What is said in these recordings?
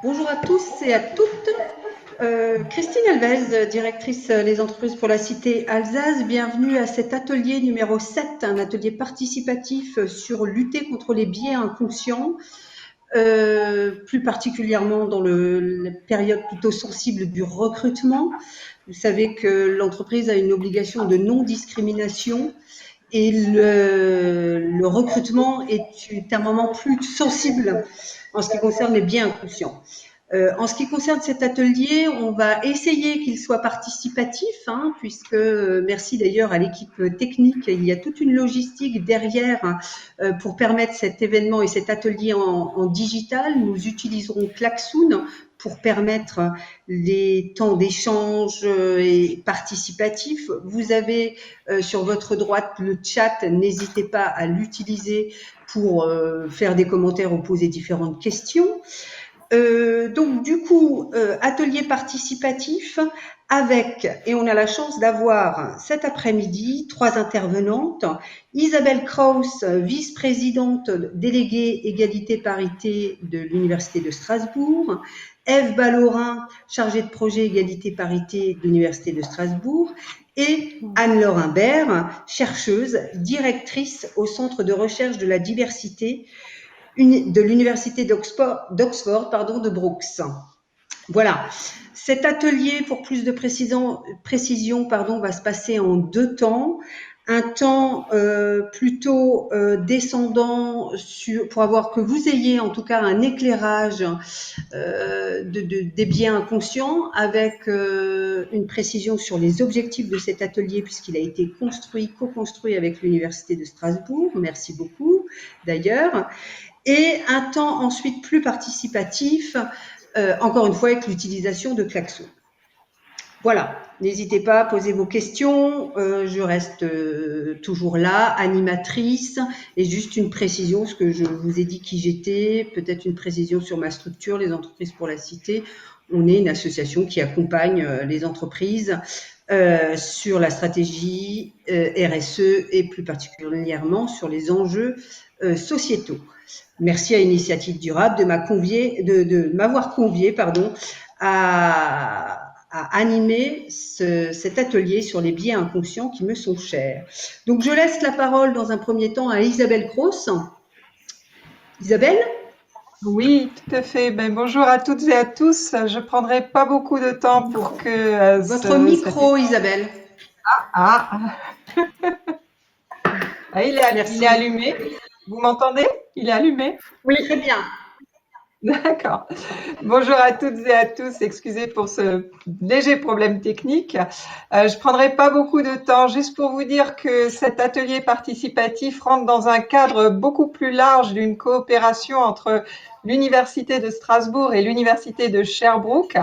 Bonjour à tous et à toutes. Christine Alves, directrice Les entreprises pour la cité Alsace. Bienvenue à cet atelier numéro 7, un atelier participatif sur lutter contre les biais inconscients, plus particulièrement dans la période plutôt sensible du recrutement. Vous savez que l'entreprise a une obligation de non-discrimination et le recrutement est un moment plus sensible en ce qui concerne les biais inconscients. En ce qui concerne cet atelier, on va essayer qu'il soit participatif, puisque merci d'ailleurs à l'équipe technique, il y a toute une logistique derrière pour permettre cet événement et cet atelier en digital. Nous utiliserons Klaxoon pour permettre les temps d'échange et participatifs. Vous avez sur votre droite le chat, n'hésitez pas à l'utiliser pour faire des commentaires ou poser différentes questions. Donc du coup, atelier participatif avec, et on a la chance d'avoir cet après-midi 3 intervenantes, Isabelle Kraus, vice-présidente déléguée égalité-parité de l'Université de Strasbourg, Ève Ballorin, chargée de projet égalité-parité de l'Université de Strasbourg, et Anne-Laure Imbert, chercheuse, directrice au Centre de recherche de la diversité de l'Université d'Oxford, de Brooks. Voilà. Cet atelier, pour plus de précision, va se passer en 2 temps. Un temps plutôt descendant pour avoir que vous ayez en tout cas un éclairage des biais inconscients avec une précision sur les objectifs de cet atelier puisqu'il a été co-construit avec l'Université de Strasbourg. Merci beaucoup d'ailleurs. Et un temps ensuite plus participatif, encore une fois avec l'utilisation de Klaxoon. Voilà, n'hésitez pas à poser vos questions, je reste toujours là, animatrice, et juste une précision, ce que je vous ai dit qui j'étais, peut-être une précision sur ma structure, les entreprises pour la cité. On est une association qui accompagne les entreprises sur la stratégie RSE et plus particulièrement sur les enjeux sociétaux. Merci à Initiative Durable de m'avoir convié à animer cet atelier sur les biais inconscients qui me sont chers. Donc, je laisse la parole dans un premier temps à Isabelle Kraus. Isabelle ? Oui, tout à fait. Bonjour à toutes et à tous. Je prendrai pas beaucoup de temps pour que... Votre micro, Isabelle. Il est allumé. Vous m'entendez? Il est allumé? Oui, très bien. D'accord. Bonjour à toutes et à tous. Excusez pour ce léger problème technique. Je prendrai pas beaucoup de temps, juste pour vous dire que cet atelier participatif rentre dans un cadre beaucoup plus large d'une coopération entre l'Université de Strasbourg et l'Université de Sherbrooke.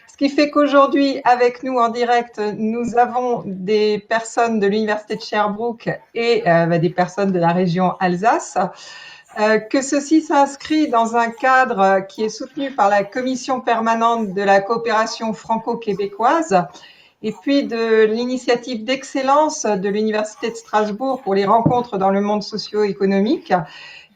Ce qui fait qu'aujourd'hui, avec nous en direct, nous avons des personnes de l'Université de Sherbrooke et des personnes de la région Alsace. Que ceci s'inscrit dans un cadre qui est soutenu par la Commission permanente de la coopération franco-québécoise et puis de l'initiative d'excellence de l'Université de Strasbourg pour les rencontres dans le monde socio-économique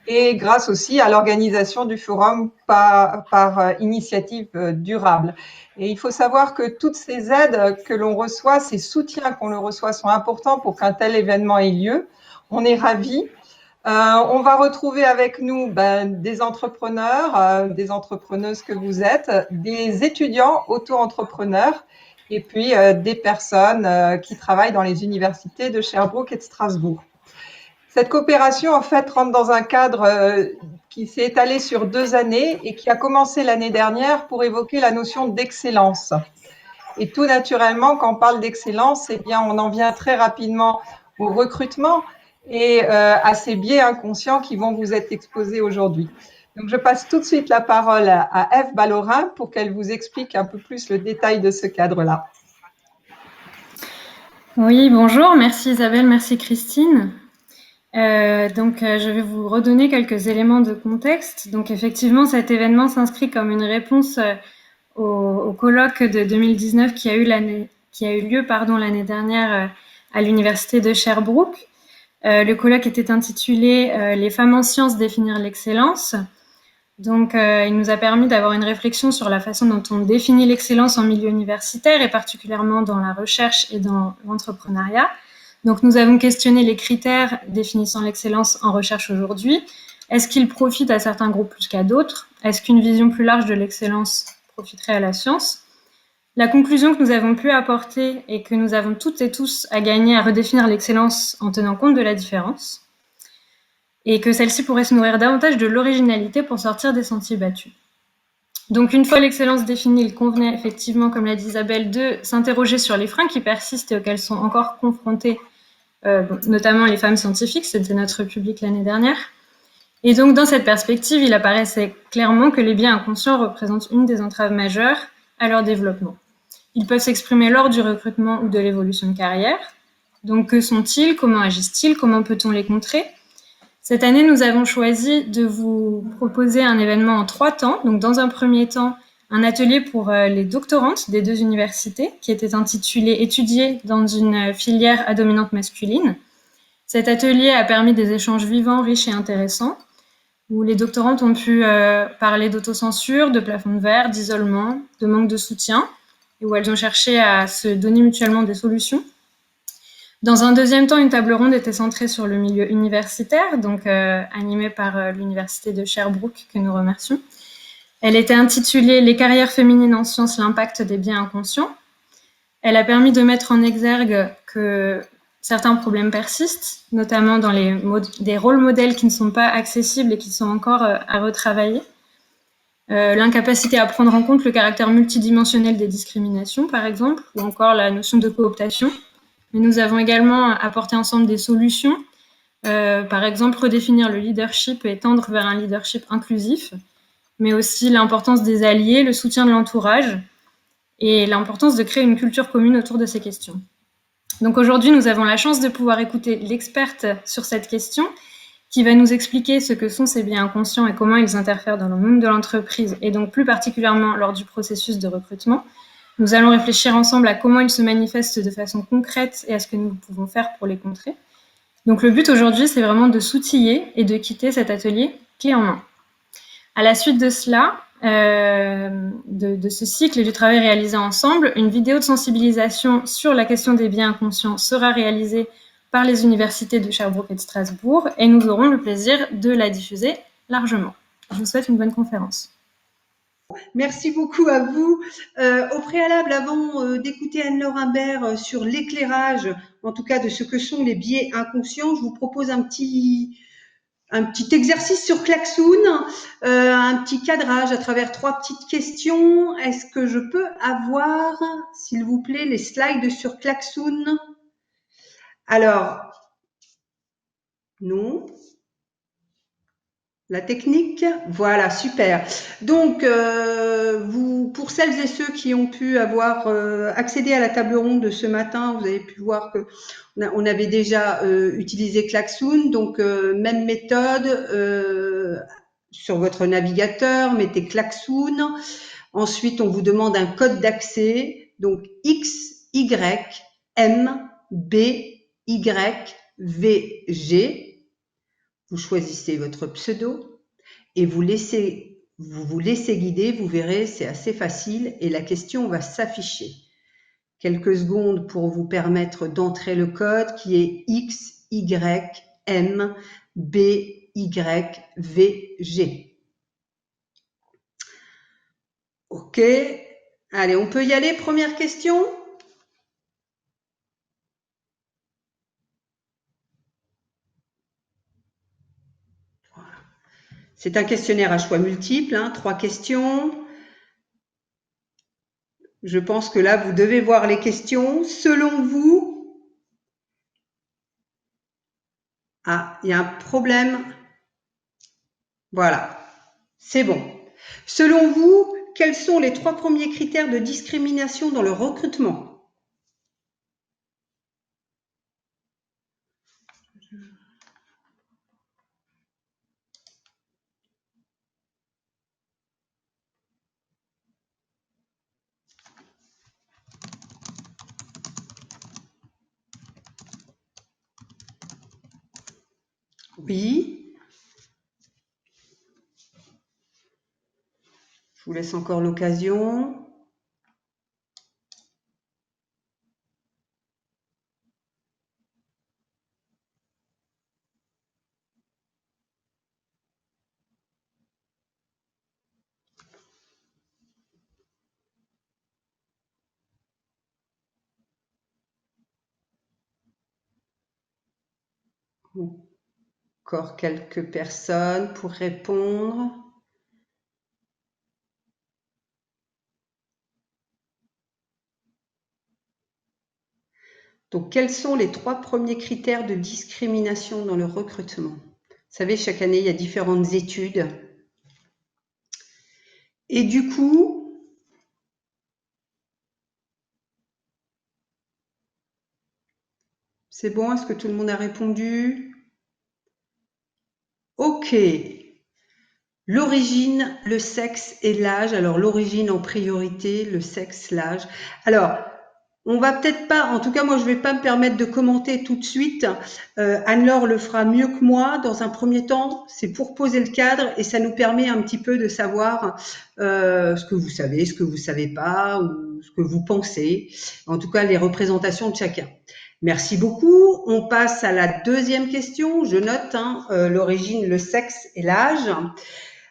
et grâce aussi à l'organisation du forum par initiative durable. Et il faut savoir que toutes ces aides que l'on reçoit, ces soutiens qu'on le reçoit sont importants pour qu'un tel événement ait lieu. On est ravis. On va retrouver avec nous des entrepreneurs, des entrepreneuses que vous êtes, des étudiants auto-entrepreneurs et puis des personnes qui travaillent dans les universités de Sherbrooke et de Strasbourg. Cette coopération, en fait, rentre dans un cadre qui s'est étalé sur 2 années et qui a commencé l'année dernière pour évoquer la notion d'excellence. Et tout naturellement, quand on parle d'excellence, eh bien, on en vient très rapidement au recrutement et à ces biais inconscients qui vont vous être exposés aujourd'hui. Donc, je passe tout de suite la parole à Ève Ballorin pour qu'elle vous explique un peu plus le détail de ce cadre-là. Oui, bonjour, merci Isabelle, merci Christine. Je vais vous redonner quelques éléments de contexte. Donc effectivement, cet événement s'inscrit comme une réponse au colloque de 2019 qui a eu lieu l'année dernière à l'université de Donc, il nous a permis d'avoir une réflexion sur la façon dont on définit l'excellence en milieu universitaire et particulièrement dans la recherche et dans l'entrepreneuriat. Donc, nous avons questionné les critères définissant l'excellence en recherche aujourd'hui. Est-ce qu'il profite à certains groupes plus qu'à d'autres? Est-ce qu'une vision plus large de l'excellence profiterait à la science? La conclusion que nous avons pu apporter est que nous avons toutes et tous à gagner à redéfinir l'excellence en tenant compte de la différence et que celle-ci pourrait se nourrir davantage de l'originalité pour sortir des sentiers battus. Donc, une fois l'excellence définie, il convenait effectivement, comme l'a dit Isabelle, de s'interroger sur les freins qui persistent et auxquels sont encore confrontés, notamment les femmes scientifiques, c'était notre public l'année dernière. Et donc, dans cette perspective, il apparaissait clairement que les biais inconscients représentent une des entraves majeures à leur développement. Ils peuvent s'exprimer lors du recrutement ou de l'évolution de carrière. Donc, que sont-ils? Comment agissent-ils? Comment peut-on les contrer? Cette année, nous avons choisi de vous proposer un événement en 3 temps. Donc, dans un premier temps, un atelier pour les doctorantes des 2 universités qui était intitulé « Étudier dans une filière à dominante masculine ». Cet atelier a permis des échanges vivants, riches et intéressants, où les doctorantes ont pu parler d'autocensure, de plafond de verre, d'isolement, de manque de soutien, et où elles ont cherché à se donner mutuellement des solutions. Dans un deuxième temps, une table ronde était centrée sur le milieu universitaire, donc animée par l'université de Sherbrooke, que nous remercions. Elle était intitulée « Les carrières féminines en sciences, l'impact des biais inconscients ». Elle a permis de mettre en exergue que certains problèmes persistent, notamment dans des rôles modèles qui ne sont pas accessibles et qui sont encore à retravailler. L'incapacité à prendre en compte le caractère multidimensionnel des discriminations, par exemple, ou encore la notion de cooptation. Mais nous avons également apporté ensemble des solutions, par exemple redéfinir le leadership et tendre vers un leadership inclusif, mais aussi l'importance des alliés, le soutien de l'entourage et l'importance de créer une culture commune autour de ces questions. Donc aujourd'hui, nous avons la chance de pouvoir écouter l'experte sur cette question qui va nous expliquer ce que sont ces biais inconscients et comment ils interfèrent dans le monde de l'entreprise et donc plus particulièrement lors du processus de recrutement. Nous allons réfléchir ensemble à comment ils se manifestent de façon concrète et à ce que nous pouvons faire pour les contrer. Donc le but aujourd'hui, c'est vraiment de s'outiller et de quitter cet atelier clé en main. À la suite de cela, de ce cycle et du travail réalisé ensemble, une vidéo de sensibilisation sur la question des biais inconscients sera réalisée par les universités de Sherbrooke et de Strasbourg et nous aurons le plaisir de la diffuser largement. Je vous souhaite une bonne conférence. Merci beaucoup à vous. Au préalable, avant d'écouter Anne-Laure Imbert sur l'éclairage, en tout cas de ce que sont les biais inconscients, je vous propose un petit exercice sur Klaxoon, un petit cadrage à travers 3 petites questions. Est-ce que je peux avoir, s'il vous plaît, les slides sur Klaxoon? Alors, non. La technique, voilà, super. Donc, pour celles et ceux qui ont pu avoir accédé à la table ronde de ce matin, vous avez pu voir que on avait déjà utilisé Klaxoon. Donc, même méthode sur votre navigateur, mettez Klaxoon. Ensuite, on vous demande un code d'accès. Donc, X, Y, M, B, Y, V, G. Vous choisissez votre pseudo et vous vous laissez guider. Vous verrez, c'est assez facile et la question va s'afficher. Quelques secondes pour vous permettre d'entrer le code qui est X, Y, M, B, Y, V, G. OK. Allez, on peut y aller. Première question. C'est un questionnaire à choix multiples, 3 questions. Je pense que là, vous devez voir les questions. Selon vous, il y a un problème. Voilà, c'est bon. Selon vous, quels sont les 3 premiers critères de discrimination dans le recrutement? Oui. vous laisse encore l'occasion. Encore quelques personnes pour répondre. Donc, quels sont les 3 premiers critères de discrimination dans le recrutement? Vous savez, chaque année, il y a différentes études. Et du coup, c'est bon? Est-ce que tout le monde a répondu? Ok. L'origine, le sexe et l'âge. Alors, l'origine en priorité, le sexe, l'âge. Alors, on va peut-être pas, en tout cas moi je vais pas me permettre de commenter tout de suite. Anne-Laure le fera mieux que moi. Dans un premier temps, c'est pour poser le cadre et ça nous permet un petit peu de savoir ce que vous savez, ce que vous savez pas ou ce que vous pensez. En tout cas, les représentations de chacun. Merci beaucoup. On passe à la deuxième question. Je note l'origine, le sexe et l'âge.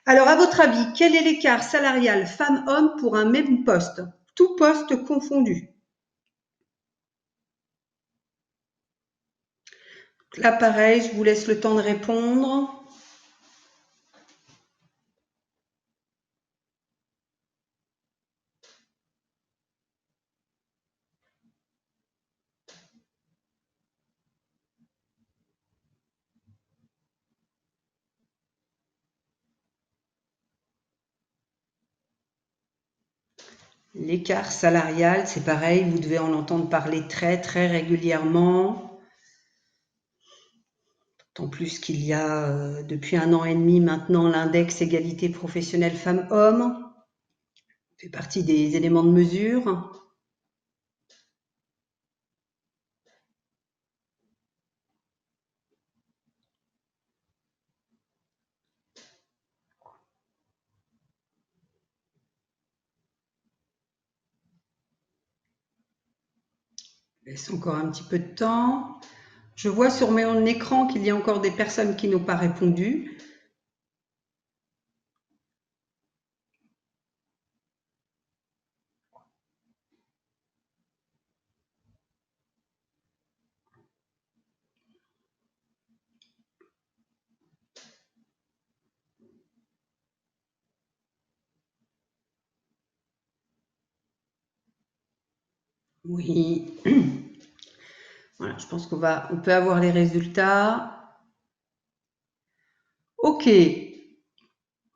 Alors, à votre avis, quel est l'écart salarial femmes-hommes pour un même poste, tout poste confondu? Là, pareil, je vous laisse le temps de répondre. L'écart salarial, c'est pareil, vous devez en entendre parler très, très régulièrement. D'autant plus qu'il y a, depuis 1 an et demi maintenant, l'index égalité professionnelle femmes-hommes. Fait partie des éléments de mesure. Laisse encore un petit peu de temps. Je vois sur mon écran qu'il y a encore des personnes qui n'ont pas répondu. Oui. Voilà, je pense on peut avoir les résultats. Ok.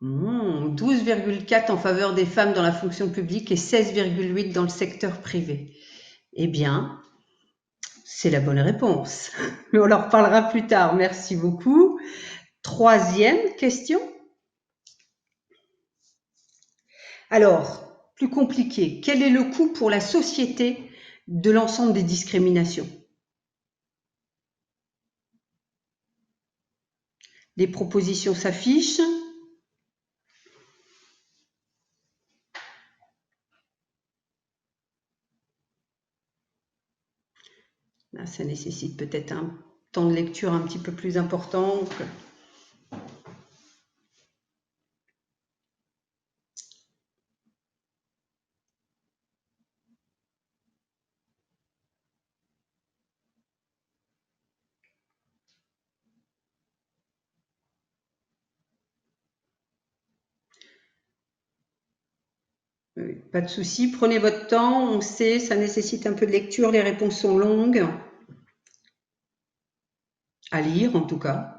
12,4 en faveur des femmes dans la fonction publique et 16,8 dans le secteur privé. Eh bien, c'est la bonne réponse. Mais on en reparlera plus tard. Merci beaucoup. Troisième question. Alors, plus compliqué. Quel est le coût pour la société de l'ensemble des discriminations? Les propositions s'affichent. Là, ça nécessite peut-être un temps de lecture un petit peu plus important. Pas de souci, prenez votre temps, on sait, ça nécessite un peu de lecture, les réponses sont longues. À lire en tout cas.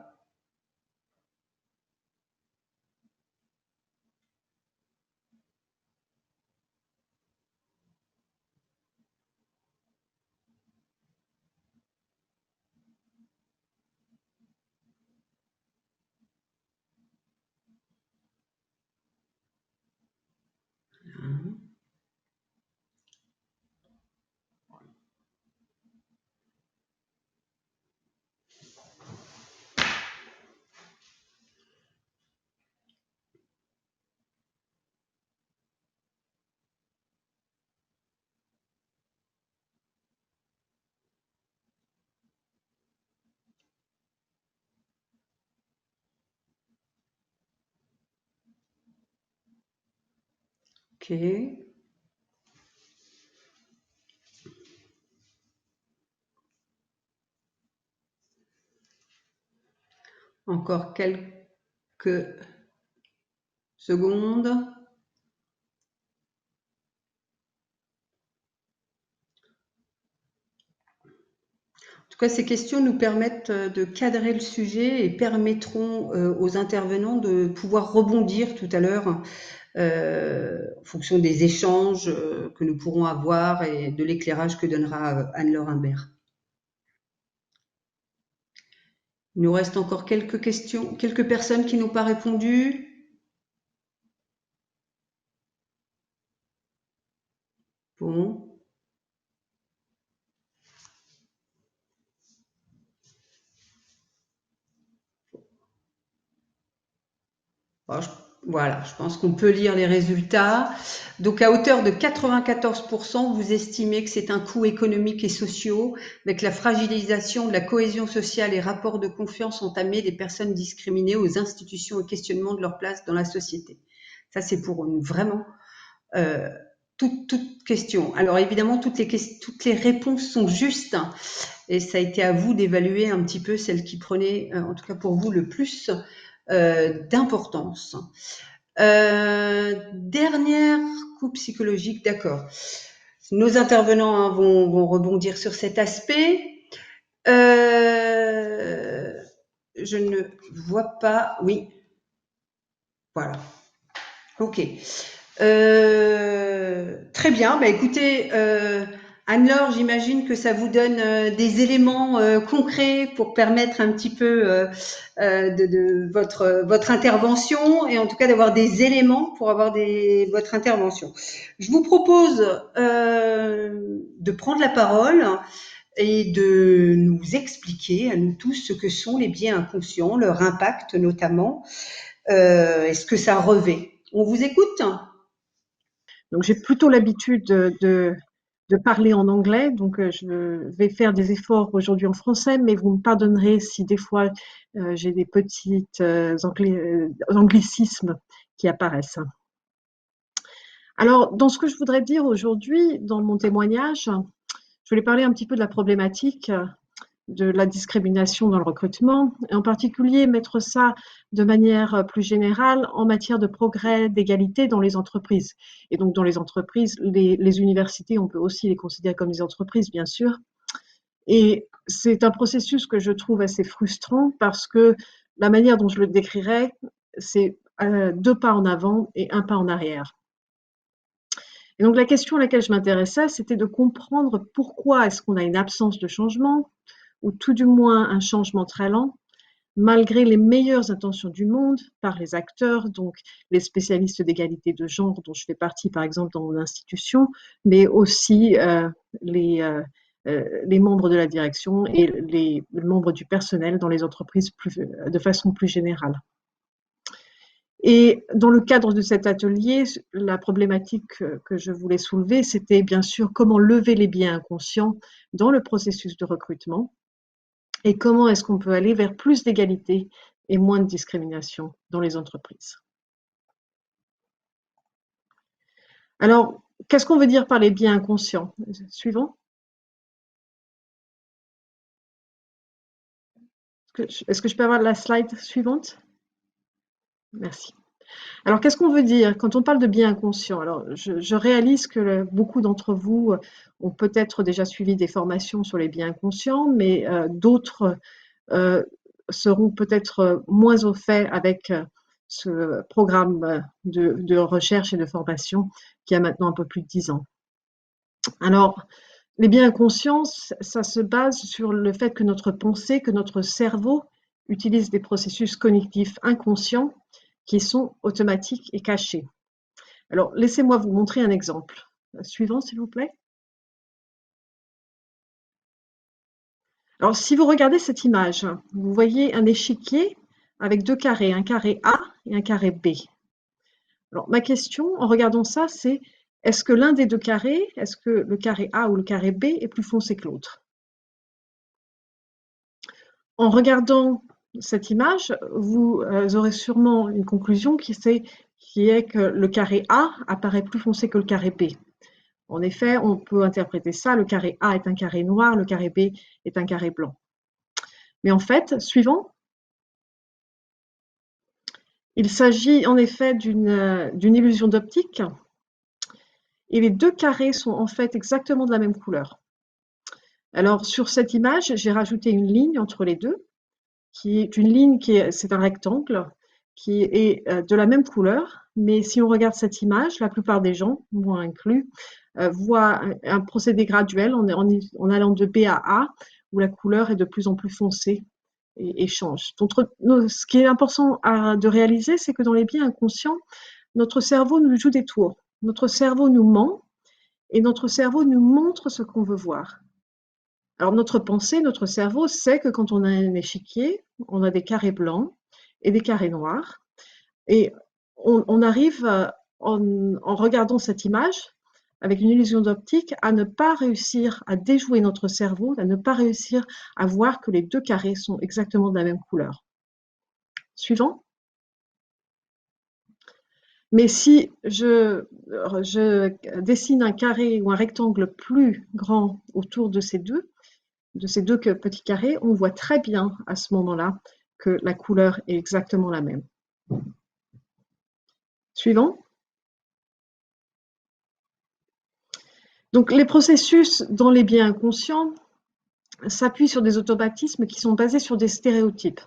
Ok. Encore quelques secondes. En tout cas, ces questions nous permettent de cadrer le sujet et permettront aux intervenants de pouvoir rebondir tout à l'heure en fonction des échanges que nous pourrons avoir et de l'éclairage que donnera Anne-Laure Imbert. Il nous reste encore quelques questions, quelques personnes qui n'ont pas répondu. Bon. Voilà, je pense qu'on peut lire les résultats. Donc, à hauteur de 94%, vous estimez que c'est un coût économique et social, avec la fragilisation de la cohésion sociale et rapports de confiance entamés des personnes discriminées aux institutions et questionnement de leur place dans la société. Ça, c'est pour une vraiment toute question. Alors, évidemment, toutes les réponses sont justes, hein, et ça a été à vous d'évaluer un petit peu celles qui prenaient, en tout cas pour vous, le plus d'importance. Dernière coupe psychologique, d'accord. Nos intervenants hein, vont rebondir sur cet aspect. Je ne vois pas. Oui. Voilà. Ok. Très bien. Bah, écoutez, Anne-Laure, j'imagine que ça vous donne des éléments concrets pour permettre un petit peu de votre intervention et en tout cas d'avoir des éléments pour avoir votre intervention. Je vous propose de prendre la parole et de nous expliquer à nous tous ce que sont les biais inconscients, leur impact notamment, et ce que ça revêt. On vous écoute ? Donc, j'ai plutôt l'habitude de parler en anglais, donc je vais faire des efforts aujourd'hui en français, mais vous me pardonnerez si des fois j'ai des petites anglicismes qui apparaissent. Alors, dans ce que je voudrais dire aujourd'hui, dans mon témoignage, je voulais parler un petit peu de la problématique de la discrimination dans le recrutement, et en particulier mettre ça de manière plus générale en matière de progrès, d'égalité dans les entreprises. Et donc dans les entreprises, les universités, on peut aussi les considérer comme des entreprises, bien sûr. Et c'est un processus que je trouve assez frustrant parce que la manière dont je le décrirais, c'est 2 pas en avant et 1 pas en arrière. Et donc la question à laquelle je m'intéressais, c'était de comprendre pourquoi est-ce qu'on a une absence de changement, ou tout du moins un changement très lent, malgré les meilleures intentions du monde par les acteurs, donc les spécialistes d'égalité de genre dont je fais partie par exemple dans mon institution, mais aussi les membres de la direction et les membres du personnel dans les entreprises de façon plus générale. Et dans le cadre de cet atelier, la problématique que je voulais soulever, c'était bien sûr comment lever les biais inconscients dans le processus de recrutement et comment est-ce qu'on peut aller vers plus d'égalité et moins de discrimination dans les entreprises. Alors, qu'est-ce qu'on veut dire par les biais inconscients? Suivant. Est-ce que je peux avoir la slide suivante? Merci. Alors, qu'est-ce qu'on veut dire quand on parle de biais inconscients? Alors, je réalise que beaucoup d'entre vous ont peut-être déjà suivi des formations sur les biais inconscients, mais d'autres seront peut-être moins au fait avec ce programme de recherche et de formation qui a maintenant un peu plus de 10 ans. Alors, les biais inconscients, ça se base sur le fait que notre pensée, que notre cerveau utilise des processus cognitifs inconscients qui sont automatiques et cachés. Alors, laissez-moi vous montrer un exemple. Suivant, s'il vous plaît. Alors, si vous regardez cette image, vous voyez un échiquier avec 2 carrés, un carré A et un carré B. Alors, ma question, en regardant ça, c'est est-ce que l'un des 2 carrés, est-ce que le carré A ou le carré B est plus foncé que l'autre? En regardant cette image, vous aurez sûrement une conclusion qui qui est que le carré A apparaît plus foncé que le carré B. En effet, on peut interpréter ça, le carré A est un carré noir, le carré B est un carré blanc. Mais en fait, suivant, il s'agit en effet d'une illusion d'optique, et les deux carrés sont en fait exactement de la même couleur. Alors sur cette image, j'ai rajouté une ligne entre les deux, qui est une ligne c'est un rectangle, qui est de la même couleur, mais si on regarde cette image, la plupart des gens, moi inclus, voient un procédé graduel en allant de B à A, où la couleur est de plus en plus foncée et change. Donc, ce qui est important de réaliser, c'est que dans les biais inconscients, notre cerveau nous joue des tours. Notre cerveau nous ment et notre cerveau nous montre ce qu'on veut voir. Alors, notre pensée, notre cerveau sait que quand on a un échiquier, on a des carrés blancs et des carrés noirs. Et on arrive, en regardant cette image, avec une illusion d'optique, à ne pas réussir à déjouer notre cerveau, à ne pas réussir à voir que les deux carrés sont exactement de la même couleur. Suivant. Mais si je dessine un carré ou un rectangle plus grand autour de ces deux petits carrés, on voit très bien à ce moment-là que la couleur est exactement la même. Suivant. Donc, les processus dans les biais inconscients s'appuient sur des automatismes qui sont basés sur des stéréotypes.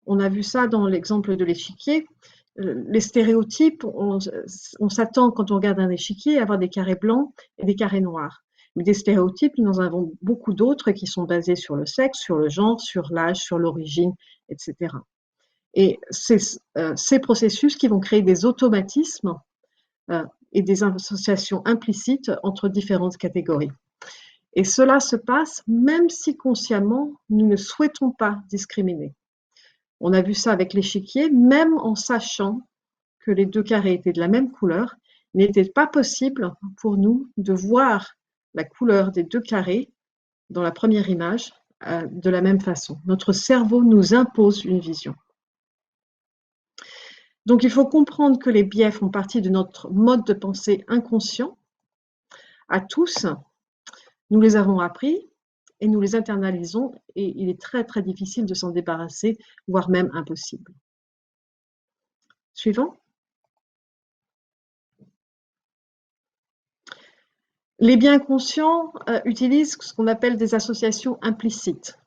On a vu ça dans l'exemple de l'échiquier. Les stéréotypes, on s'attend quand on regarde un échiquier à avoir des carrés blancs et des carrés noirs. Mais des stéréotypes, nous en avons beaucoup d'autres qui sont basés sur le sexe, sur le genre, sur l'âge, sur l'origine, etc. Et c'est ces processus qui vont créer des automatismes et des associations implicites entre différentes catégories. Et cela se passe même si consciemment, nous ne souhaitons pas discriminer. On a vu ça avec l'échiquier, même en sachant que les deux carrés étaient de la même couleur, il n'était pas possible pour nous de voir la couleur des deux carrés dans la première image de la même façon. Notre cerveau nous impose une vision. Donc, il faut comprendre que les biais font partie de notre mode de pensée inconscient. À tous, nous les avons appris et nous les internalisons et il est très, très difficile de s'en débarrasser, voire même impossible. Suivant. Les biais inconscients utilisent ce qu'on appelle des associations implicites.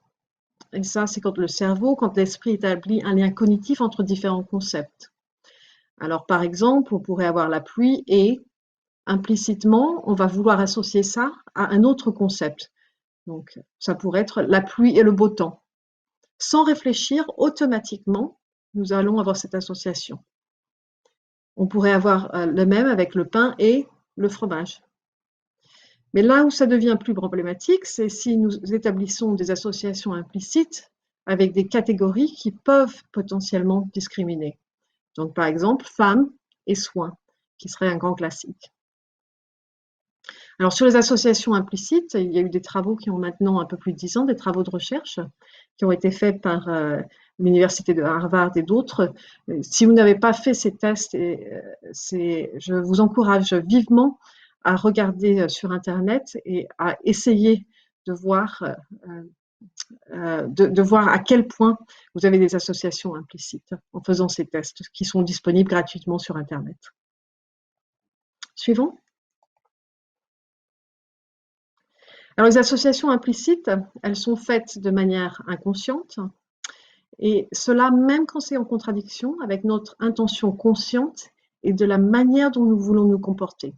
Et ça, c'est quand le cerveau, quand l'esprit établit un lien cognitif entre différents concepts. Alors, par exemple, on pourrait avoir la pluie et implicitement, on va vouloir associer ça à un autre concept. Donc, ça pourrait être la pluie et le beau temps. Sans réfléchir, automatiquement, nous allons avoir cette association. On pourrait avoir le même avec le pain et le fromage. Mais là où ça devient plus problématique, c'est si nous établissons des associations implicites avec des catégories qui peuvent potentiellement discriminer. Donc, par exemple, femme et soins, qui serait un grand classique. Alors, sur les associations implicites, il y a eu des travaux qui ont maintenant un peu plus de 10 ans, des travaux de recherche qui ont été faits par l'université de Harvard et d'autres. Si vous n'avez pas fait ces tests, je vous encourage vivement à regarder sur Internet et à essayer de voir, de voir à quel point vous avez des associations implicites en faisant ces tests qui sont disponibles gratuitement sur Internet. Suivant. Alors, les associations implicites, elles sont faites de manière inconsciente, et cela même quand c'est en contradiction avec notre intention consciente et de la manière dont nous voulons nous comporter.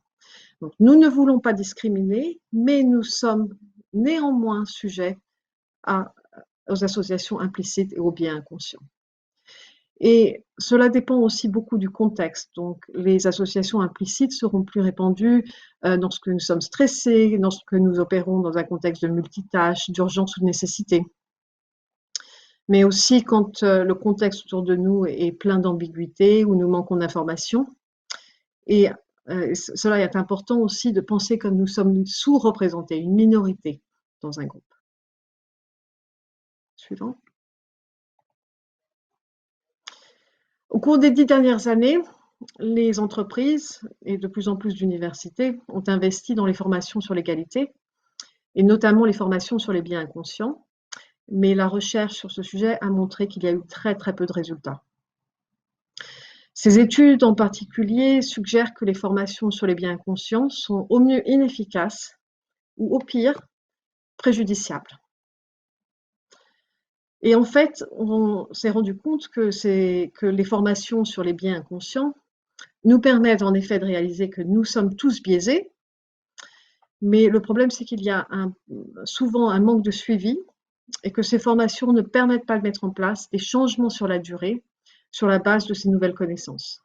Donc, nous ne voulons pas discriminer, mais nous sommes néanmoins sujets aux associations implicites et aux biais inconscients. Et cela dépend aussi beaucoup du contexte. Donc, les associations implicites seront plus répandues lorsque nous sommes stressés, lorsque nous opérons dans un contexte de multitâche, d'urgence ou de nécessité. Mais aussi quand le contexte autour de nous est plein d'ambiguïté ou nous manquons d'informations. Et cela est important aussi de penser comme nous sommes sous-représentés, une minorité dans un groupe. Suivant. Au cours des 10 dernières années, les entreprises et de plus en plus d'universités ont investi dans les formations sur l'égalité et notamment les formations sur les biais inconscients. Mais la recherche sur ce sujet a montré qu'il y a eu très très peu de résultats. Ces études en particulier suggèrent que les formations sur les biais inconscients sont au mieux inefficaces ou au pire préjudiciables. Et en fait, on s'est rendu compte que les formations sur les biais inconscients nous permettent en effet de réaliser que nous sommes tous biaisés, mais le problème c'est qu'il y a souvent un manque de suivi et que ces formations ne permettent pas de mettre en place des changements sur la durée sur la base de ces nouvelles connaissances.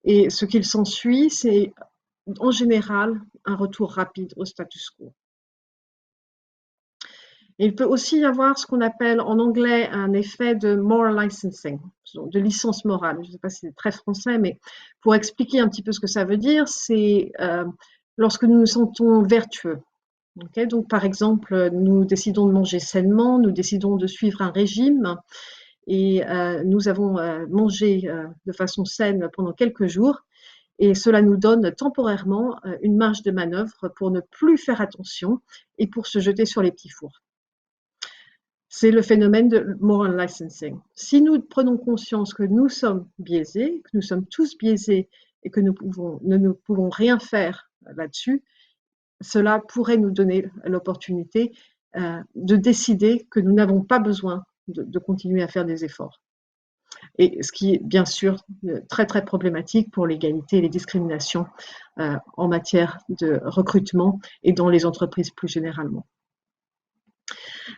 Et ce qu'il s'ensuit, c'est en général un retour rapide au status quo. Et il peut aussi y avoir ce qu'on appelle en anglais un effet de moral licensing, de licence morale. Je ne sais pas si c'est très français, mais pour expliquer un petit peu ce que ça veut dire, c'est lorsque nous nous sentons vertueux. Okay, donc, par exemple, nous décidons de manger sainement, nous décidons de suivre un régime et nous avons mangé de façon saine pendant quelques jours et cela nous donne temporairement une marge de manœuvre pour ne plus faire attention et pour se jeter sur les petits fours. C'est le phénomène de moral licensing. Si nous prenons conscience que nous sommes biaisés, que nous sommes tous biaisés et que nous ne pouvons rien faire là-dessus, cela pourrait nous donner l'opportunité de décider que nous n'avons pas besoin de continuer à faire des efforts. Et ce qui est bien sûr très très problématique pour l'égalité et les discriminations en matière de recrutement et dans les entreprises plus généralement.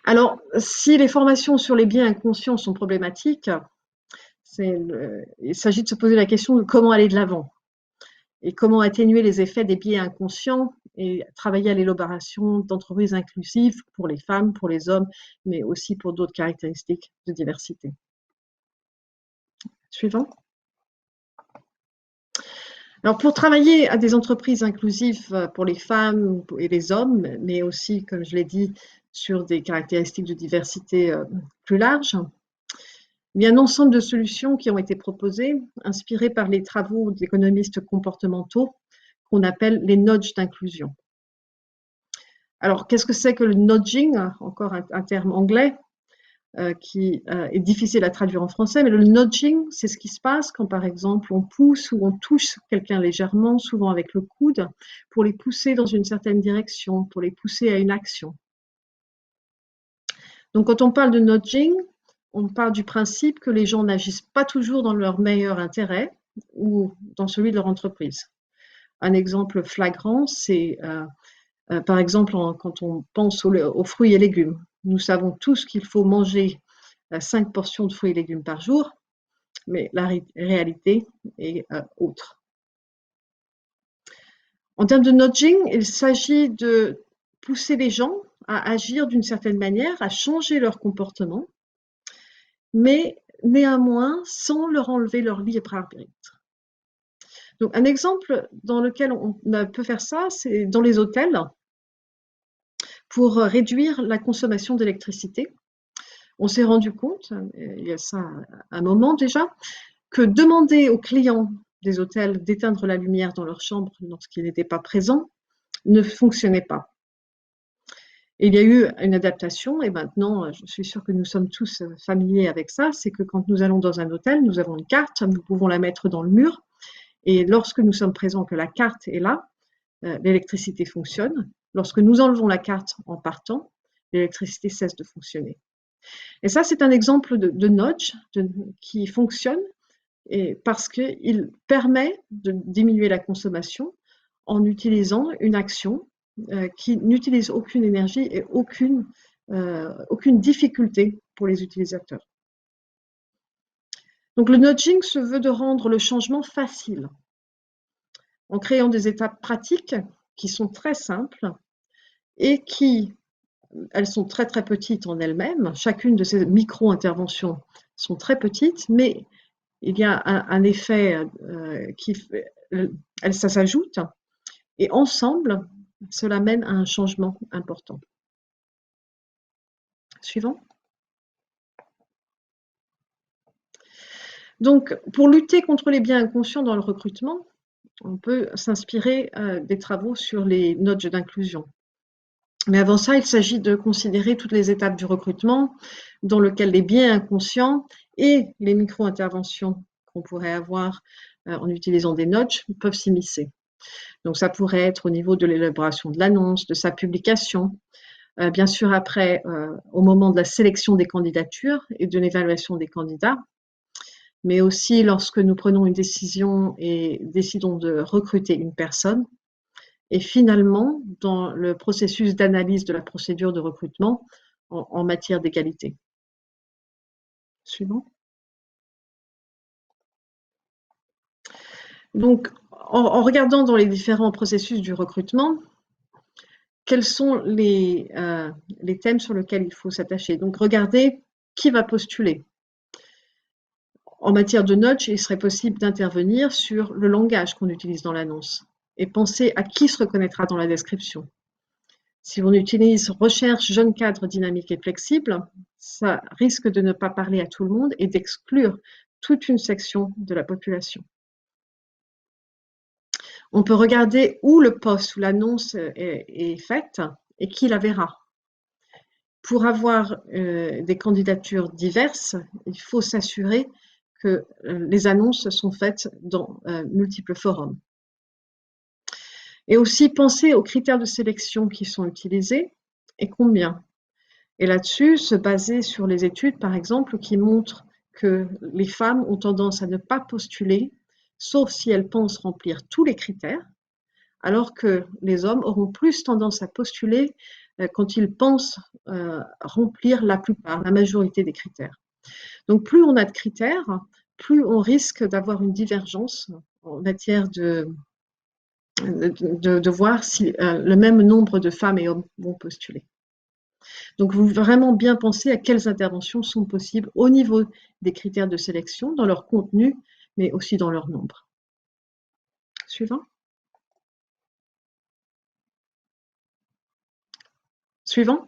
Alors, si les formations sur les biais inconscients sont problématiques, il s'agit de se poser la question de comment aller de l'avant et comment atténuer les effets des biais inconscients et travailler à l'élaboration d'entreprises inclusives pour les femmes, pour les hommes, mais aussi pour d'autres caractéristiques de diversité. Suivant. Alors, pour travailler à des entreprises inclusives pour les femmes et les hommes, mais aussi, comme je l'ai dit, sur des caractéristiques de diversité plus larges, il y a un ensemble de solutions qui ont été proposées, inspirées par les travaux d'économistes comportementaux qu'on appelle les nudges d'inclusion. Alors, qu'est-ce que c'est que le nudging? Encore un terme anglais qui est difficile à traduire en français, mais le nudging, c'est ce qui se passe quand, par exemple, on pousse ou on touche quelqu'un légèrement, souvent avec le coude, pour les pousser dans une certaine direction, pour les pousser à une action. Donc, quand on parle de nudging, on part du principe que les gens n'agissent pas toujours dans leur meilleur intérêt ou dans celui de leur entreprise. Un exemple flagrant, c'est par exemple quand on pense aux fruits et légumes. Nous savons tous qu'il faut manger 5 portions de fruits et légumes par jour, mais la réalité est autre. En termes de nudging, il s'agit de pousser les gens à agir d'une certaine manière, à changer leur comportement, mais néanmoins sans leur enlever leur libre arbitre. Donc, un exemple dans lequel on peut faire ça, c'est dans les hôtels, pour réduire la consommation d'électricité. On s'est rendu compte, il y a ça un moment déjà, que demander aux clients des hôtels d'éteindre la lumière dans leur chambre lorsqu'ils n'étaient pas présents ne fonctionnait pas. Et il y a eu une adaptation et maintenant, je suis sûre que nous sommes tous familiers avec ça, c'est que quand nous allons dans un hôtel, nous avons une carte, nous pouvons la mettre dans le mur et lorsque nous sommes présents, que la carte est là, l'électricité fonctionne. Lorsque nous enlevons la carte en partant, l'électricité cesse de fonctionner. Et ça, c'est un exemple de nudge qui fonctionne et parce qu'il permet de diminuer la consommation en utilisant une action qui n'utilise aucune énergie et aucune difficulté pour les utilisateurs. Donc le nudging se veut de rendre le changement facile en créant des étapes pratiques qui sont très simples et elles sont très très petites en elles-mêmes. Chacune de ces micro-interventions sont très petites, mais il y a un effet ça s'ajoute et ensemble, cela mène à un changement important. Suivant. Donc, pour lutter contre les biais inconscients dans le recrutement, on peut s'inspirer des travaux sur les nudges d'inclusion. Mais avant ça, il s'agit de considérer toutes les étapes du recrutement dans lesquelles les biais inconscients et les micro-interventions qu'on pourrait avoir en utilisant des nudges peuvent s'immiscer. Donc, ça pourrait être au niveau de l'élaboration de l'annonce, de sa publication, bien sûr après, au moment de la sélection des candidatures et de l'évaluation des candidats, mais aussi lorsque nous prenons une décision et décidons de recruter une personne, et finalement dans le processus d'analyse de la procédure de recrutement en matière d'égalité. Suivant. Donc, en regardant dans les différents processus du recrutement, quels sont les thèmes sur lesquels il faut s'attacher. Donc, regardez qui va postuler. En matière de nudge, il serait possible d'intervenir sur le langage qu'on utilise dans l'annonce et penser à qui se reconnaîtra dans la description. Si on utilise recherche jeune cadre dynamique et flexible, ça risque de ne pas parler à tout le monde et d'exclure toute une section de la population. On peut regarder où le poste ou l'annonce est faite et qui la verra. Pour avoir des candidatures diverses, il faut s'assurer que les annonces sont faites dans multiples forums. Et aussi penser aux critères de sélection qui sont utilisés et combien. Et là-dessus, se baser sur les études, par exemple, qui montrent que les femmes ont tendance à ne pas postuler, sauf si elles pensent remplir tous les critères, alors que les hommes auront plus tendance à postuler quand ils pensent remplir la plupart, la majorité des critères. Donc, plus on a de critères, plus on risque d'avoir une divergence en matière de voir si le même nombre de femmes et hommes vont postuler. Donc, vous vraiment bien penser à quelles interventions sont possibles au niveau des critères de sélection, dans leur contenu, mais aussi dans leur nombre. Suivant. Suivant.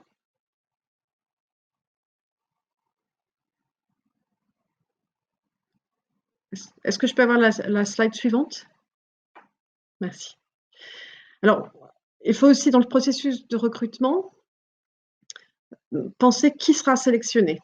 Est-ce que je peux avoir la slide suivante? Merci. Alors, il faut aussi, dans le processus de recrutement, penser qui sera sélectionné.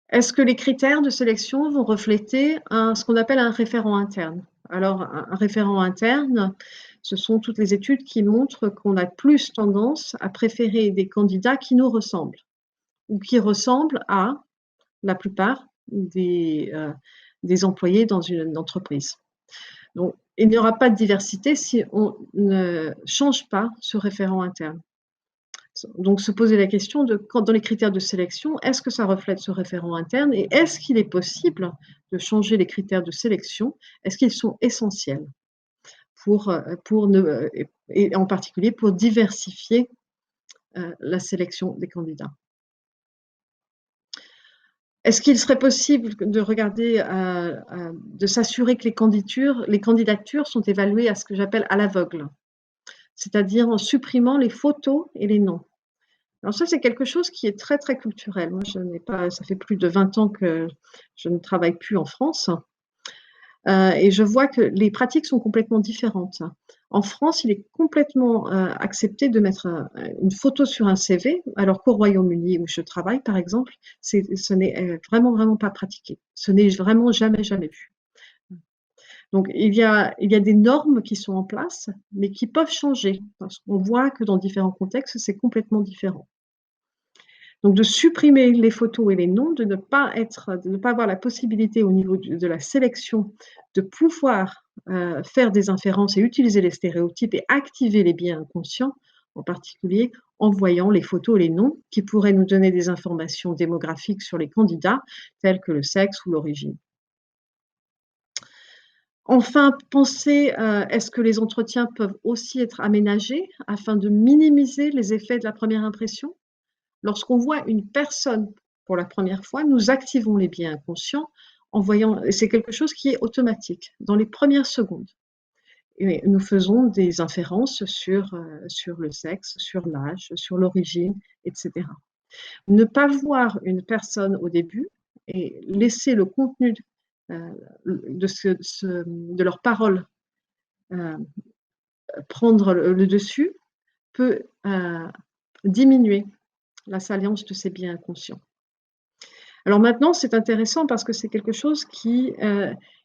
Est-ce que les critères de sélection vont refléter ce qu'on appelle un référent interne? Alors, un référent interne, ce sont toutes les études qui montrent qu'on a plus tendance à préférer des candidats qui nous ressemblent ou qui ressemblent à la plupart des employés dans une entreprise. Donc, il n'y aura pas de diversité si on ne change pas ce référent interne. Donc, se poser la question de, dans les critères de sélection, est-ce que ça reflète ce référent interne et est-ce qu'il est possible de changer les critères de sélection? Est-ce qu'ils sont essentiels et en particulier pour diversifier la sélection des candidats? Est-ce qu'il serait possible de regarder, de s'assurer que les candidatures sont évaluées à ce que j'appelle à l'aveugle, c'est-à-dire en supprimant les photos et les noms? Alors ça, c'est quelque chose qui est très, très culturel. Moi, ça fait plus de 20 ans que je ne travaille plus en France, et je vois que les pratiques sont complètement différentes. En France, il est complètement accepté de mettre une photo sur un CV, alors qu'au Royaume-Uni, où je travaille, par exemple, ce n'est vraiment, vraiment pas pratiqué. Ce n'est vraiment jamais, jamais vu. Donc, il y a des normes qui sont en place, mais qui peuvent changer, parce qu'on voit que dans différents contextes, c'est complètement différent. Donc, de supprimer les photos et les noms, de ne pas avoir la possibilité au niveau de la sélection de pouvoir faire des inférences et utiliser les stéréotypes et activer les biais inconscients, en particulier en voyant les photos et les noms qui pourraient nous donner des informations démographiques sur les candidats, telles que le sexe ou l'origine. Enfin, penser, est-ce que les entretiens peuvent aussi être aménagés afin de minimiser les effets de la première impression? Lorsqu'on voit une personne pour la première fois, nous activons les biais inconscients en voyant, et c'est quelque chose qui est automatique, dans les premières secondes. Et nous faisons des inférences sur le sexe, sur l'âge, sur l'origine, etc. Ne pas voir une personne au début et laisser le contenu de leurs paroles prendre le dessus peut diminuer la salience de ces biais inconscients. Alors maintenant, c'est intéressant parce que c'est quelque chose qui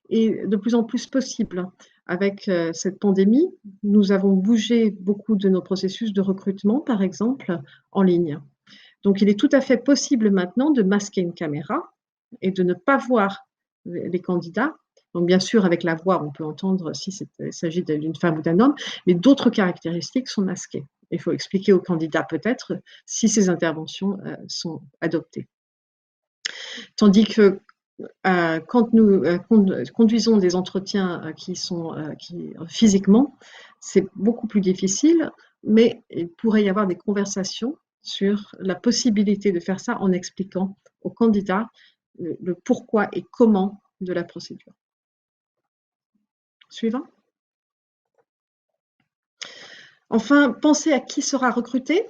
est de plus en plus possible. Avec cette pandémie, nous avons bougé beaucoup de nos processus de recrutement, par exemple, en ligne. Donc, il est tout à fait possible maintenant de masquer une caméra et de ne pas voir les candidats. Donc, bien sûr, avec la voix, on peut entendre s'il s'agit d'une femme ou d'un homme, mais d'autres caractéristiques sont masquées. Il faut expliquer aux candidats peut-être si ces interventions sont adoptées. Tandis que quand nous conduisons des entretiens qui physiquement, c'est beaucoup plus difficile, mais il pourrait y avoir des conversations sur la possibilité de faire ça en expliquant aux candidats le pourquoi et comment de la procédure. Suivant. Enfin, pensez à qui sera recruté.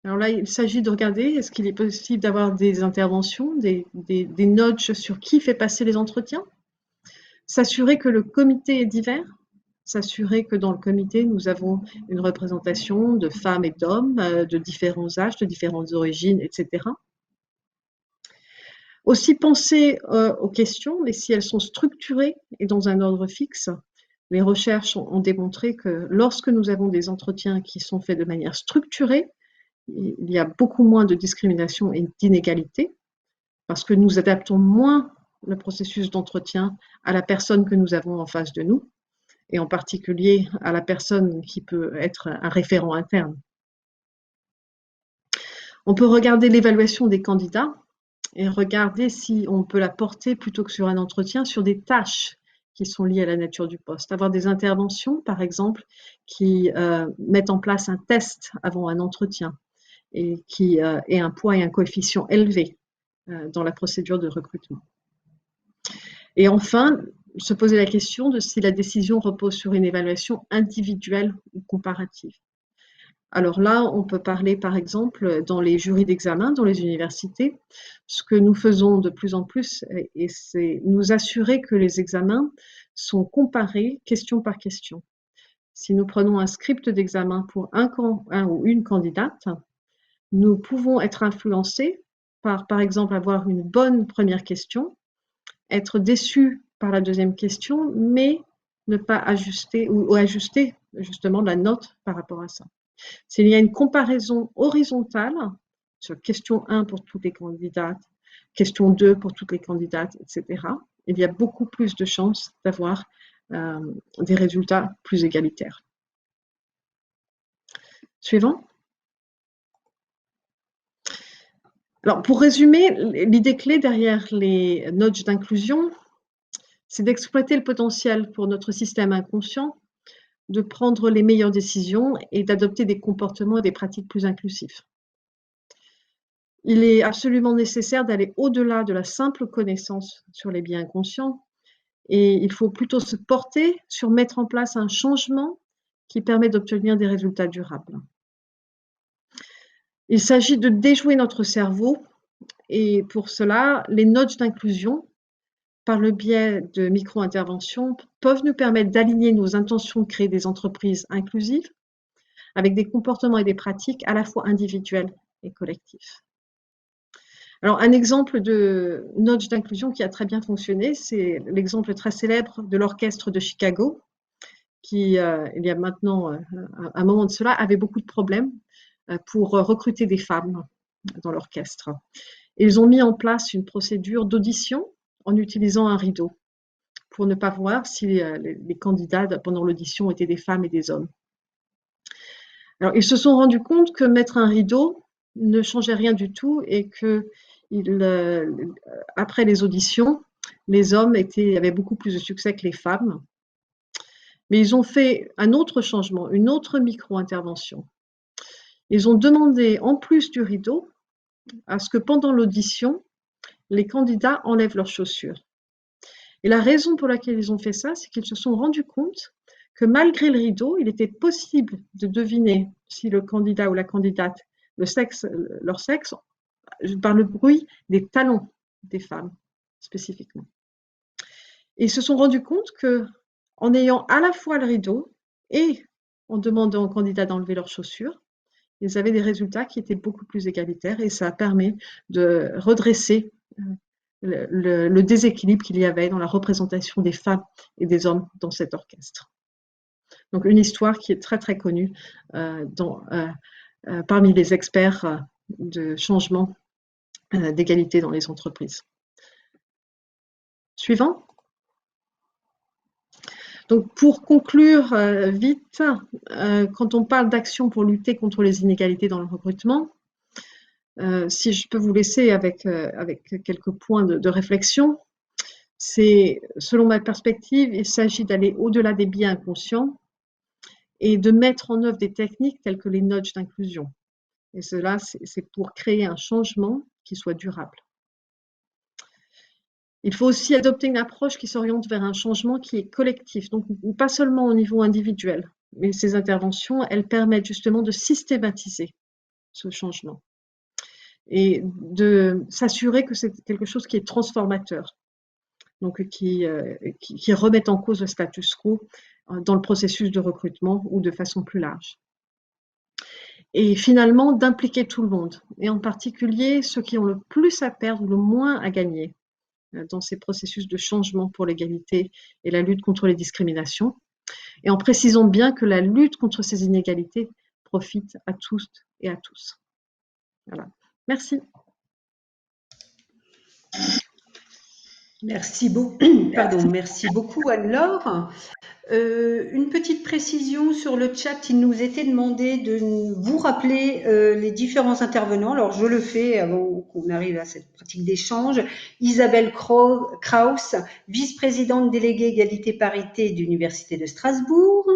Alors là, il s'agit de regarder, est-ce qu'il est possible d'avoir des interventions, des nudges sur qui fait passer les entretiens? S'assurer que le comité est divers, s'assurer que dans le comité, nous avons une représentation de femmes et d'hommes, de différents âges, de différentes origines, etc. Aussi penser aux questions, mais si elles sont structurées et dans un ordre fixe. Les recherches ont démontré que lorsque nous avons des entretiens qui sont faits de manière structurée, il y a beaucoup moins de discrimination et d'inégalité parce que nous adaptons moins le processus d'entretien à la personne que nous avons en face de nous et en particulier à la personne qui peut être un référent interne. On peut regarder l'évaluation des candidats et regarder si on peut la porter plutôt que sur un entretien sur des tâches qui sont liées à la nature du poste. Avoir des interventions, par exemple, qui mettent en place un test avant un entretien et qui ait un poids et un coefficient élevé dans la procédure de recrutement. Et enfin, se poser la question de si la décision repose sur une évaluation individuelle ou comparative. Alors là, on peut parler par exemple dans les jurys d'examen, dans les universités. Ce que nous faisons de plus en plus, c'est nous assurer que les examens sont comparés question par question. Si nous prenons un script d'examen pour un ou une candidate, nous pouvons être influencés par exemple, avoir une bonne première question, être déçus par la deuxième question, mais ne pas ajuster ou ajuster justement la note par rapport à ça. S'il y a une comparaison horizontale sur question 1 pour toutes les candidates, question 2 pour toutes les candidates, etc., il y a beaucoup plus de chances d'avoir des résultats plus égalitaires. Suivant. Alors, pour résumer, l'idée clé derrière les nudges d'inclusion, c'est d'exploiter le potentiel pour notre système inconscient, de prendre les meilleures décisions et d'adopter des comportements et des pratiques plus inclusifs. Il est absolument nécessaire d'aller au-delà de la simple connaissance sur les biais inconscients et il faut plutôt se porter sur mettre en place un changement qui permet d'obtenir des résultats durables. Il s'agit de déjouer notre cerveau et pour cela, les nudges d'inclusion, par le biais de micro-interventions, peuvent nous permettre d'aligner nos intentions de créer des entreprises inclusives avec des comportements et des pratiques à la fois individuels et collectifs. Alors, un exemple de nudge d'inclusion qui a très bien fonctionné, c'est l'exemple très célèbre de l'orchestre de Chicago, qui, il y a maintenant un moment de cela, avait beaucoup de problèmes pour recruter des femmes dans l'orchestre. Ils ont mis en place une procédure d'audition en utilisant un rideau pour ne pas voir si les candidats pendant l'audition étaient des femmes et des hommes. Alors, ils se sont rendus compte que mettre un rideau ne changeait rien du tout et que après les auditions, les hommes avaient beaucoup plus de succès que les femmes. Mais ils ont fait un autre changement, une autre micro-intervention. Ils ont demandé, en plus du rideau, à ce que pendant l'audition, les candidats enlèvent leurs chaussures. Et la raison pour laquelle ils ont fait ça, c'est qu'ils se sont rendus compte que malgré le rideau, il était possible de deviner si le candidat ou la candidate, leur sexe, par le bruit des talons des femmes spécifiquement. Et ils se sont rendus compte qu'en ayant à la fois le rideau et en demandant aux candidats d'enlever leurs chaussures, ils avaient des résultats qui étaient beaucoup plus égalitaires et ça permet de redresser le déséquilibre qu'il y avait dans la représentation des femmes et des hommes dans cet orchestre. Donc une histoire qui est très très connue parmi les experts de changement d'égalité dans les entreprises. Suivant. Donc pour conclure vite, quand on parle d'action pour lutter contre les inégalités dans le recrutement, si je peux vous laisser avec quelques points de réflexion, c'est, selon ma perspective, il s'agit d'aller au-delà des biais inconscients et de mettre en œuvre des techniques telles que les nudges d'inclusion. Et cela, c'est pour créer un changement qui soit durable. Il faut aussi adopter une approche qui s'oriente vers un changement qui est collectif, donc pas seulement au niveau individuel, mais ces interventions, elles permettent justement de systématiser ce changement et de s'assurer que c'est quelque chose qui est transformateur, donc qui remet en cause le status quo dans le processus de recrutement ou de façon plus large. Et finalement, d'impliquer tout le monde, et en particulier ceux qui ont le plus à perdre ou le moins à gagner dans ces processus de changement pour l'égalité et la lutte contre les discriminations, et en précisant bien que la lutte contre ces inégalités profite à tous et à tous. Voilà. Merci. Merci beaucoup, Anne-Laure. Une petite précision sur le chat, il nous était demandé de vous rappeler les différents intervenants. Alors je le fais avant qu'on arrive à cette pratique d'échange. Isabelle Kraus, vice-présidente déléguée égalité-parité de l'Université de Strasbourg.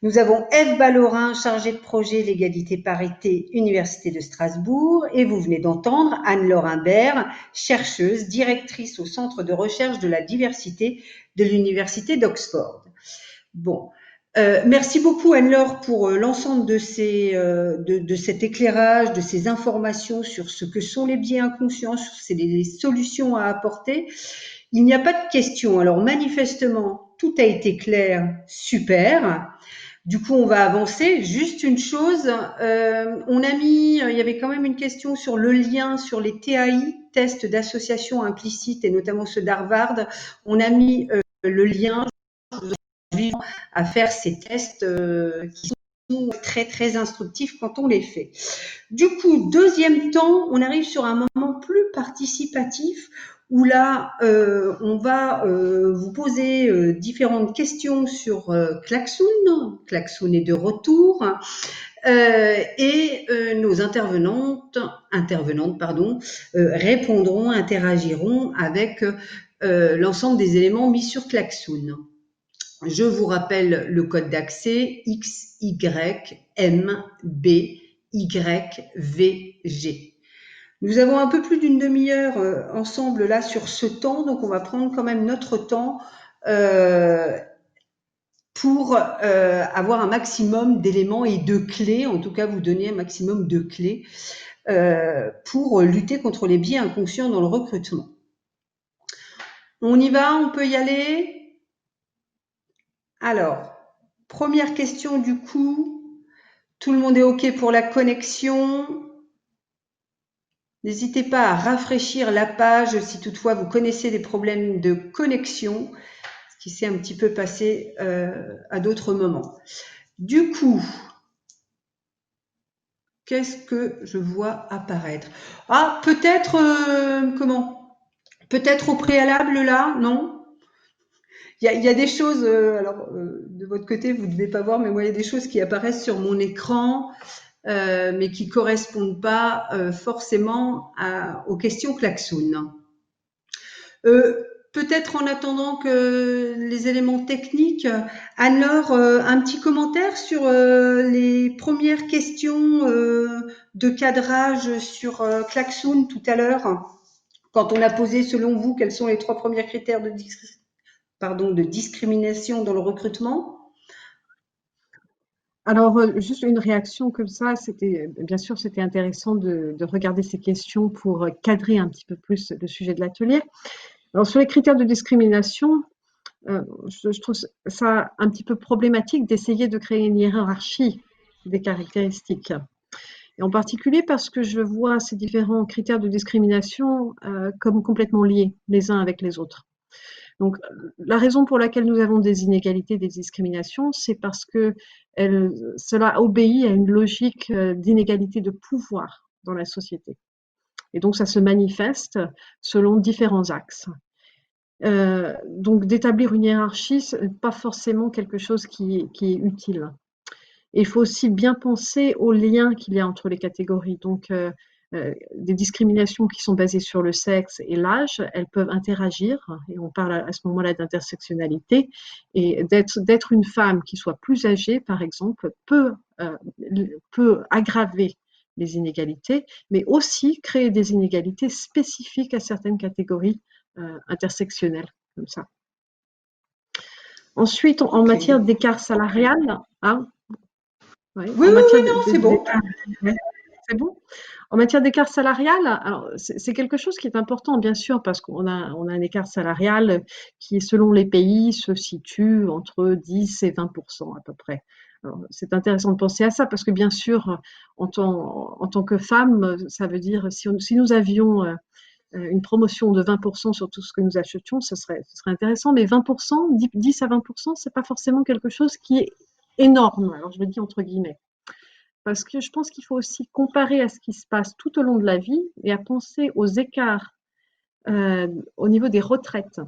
Nous avons Ève Ballorin, chargée de projet l'égalité-parité, Université de Strasbourg, et vous venez d'entendre Anne-Laure Imbert, chercheuse, directrice au Centre de recherche de la diversité de l'Université d'Oxford. Bon, merci beaucoup Anne-Laure pour l'ensemble de cet éclairage, de ces informations sur ce que sont les biais inconscients, sur les solutions à apporter. Il n'y a pas de questions, alors manifestement, tout a été clair, super. Du coup, on va avancer. Juste une chose, il y avait quand même une question sur le lien sur les TAI, tests d'association implicite, et notamment ceux d'Harvard. On a mis le lien à faire ces tests qui sont très, très instructifs quand on les fait. Du coup, deuxième temps, on arrive sur un moment plus participatif où là, on va vous poser différentes questions sur Klaxoon. Klaxoon est de retour. Et nos intervenantes, répondront, interagiront avec l'ensemble des éléments mis sur Klaxoon. Je vous rappelle le code d'accès XYMBYVG. Nous avons un peu plus d'une demi-heure ensemble là sur ce temps, donc on va prendre quand même notre temps pour avoir un maximum d'éléments et de clés, en tout cas vous donner un maximum de clés pour lutter contre les biais inconscients dans le recrutement. On y va, on peut y aller? Alors, première question du coup, tout le monde est OK pour la connexion? N'hésitez pas à rafraîchir la page si toutefois vous connaissez des problèmes de connexion, ce qui s'est un petit peu passé à d'autres moments. Du coup, qu'est-ce que je vois apparaître? Ah, peut-être, peut-être au préalable là, non? Il y a des choses, de votre côté, vous ne devez pas voir, mais moi, il y a des choses qui apparaissent sur mon écran, mais qui ne correspondent pas forcément aux questions Klaxoon. Peut-être en attendant que les éléments techniques, Anne-Laure, un petit commentaire sur les premières questions de cadrage sur Klaxoon tout à l'heure, quand on a posé, selon vous, quels sont les 3 premiers critères de discrimination dans le recrutement? Alors, juste une réaction comme ça, bien sûr, c'était intéressant de regarder ces questions pour cadrer un petit peu plus le sujet de l'atelier. Alors, sur les critères de discrimination, je trouve ça un petit peu problématique d'essayer de créer une hiérarchie des caractéristiques. Et en particulier parce que je vois ces différents critères de discrimination comme complètement liés les uns avec les autres. Donc, la raison pour laquelle nous avons des inégalités, des discriminations, c'est parce que cela obéit à une logique d'inégalité de pouvoir dans la société. Et donc, ça se manifeste selon différents axes. Donc, d'établir une hiérarchie, ce n'est pas forcément quelque chose qui est utile. Et il faut aussi bien penser aux liens qu'il y a entre les catégories. Donc, des discriminations qui sont basées sur le sexe et l'âge, elles peuvent interagir, et on parle à ce moment-là d'intersectionnalité, et d'être une femme qui soit plus âgée, par exemple, peut aggraver les inégalités, mais aussi créer des inégalités spécifiques à certaines catégories intersectionnelles, comme ça. Ensuite, en matière d'écart salarial, hein, oui, non, c'est bon. C'est bon. En matière d'écart salarial, alors c'est quelque chose qui est important, bien sûr, parce qu'on a un écart salarial qui, selon les pays, se situe entre 10 et 20% à peu près. Alors, c'est intéressant de penser à ça parce que, bien sûr, en tant que femme, ça veut dire si nous avions une promotion de 20% sur tout ce que nous achetions, ce serait intéressant, mais 20%, 10 à 20%, c'est pas forcément quelque chose qui est énorme. Alors, je le dis entre guillemets. Parce que je pense qu'il faut aussi comparer à ce qui se passe tout au long de la vie et à penser aux écarts au niveau des retraites,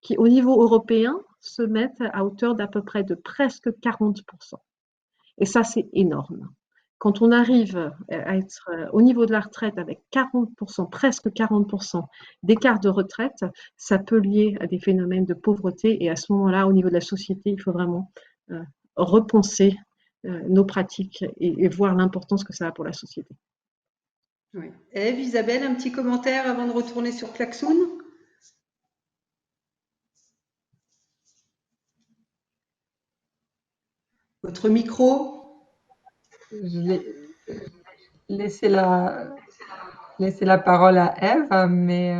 qui au niveau européen se mettent à hauteur d'à peu près de presque 40%. Et ça, c'est énorme. Quand on arrive à être au niveau de la retraite avec 40%, presque 40% d'écart de retraite, ça peut lier à des phénomènes de pauvreté. Et à ce moment-là, au niveau de la société, il faut vraiment repenser nos pratiques et voir l'importance que ça a pour la société. Oui. Ève, Isabelle, un petit commentaire avant de retourner sur Klaxoon? Votre micro? Je vais laisser la parole à Ève, mais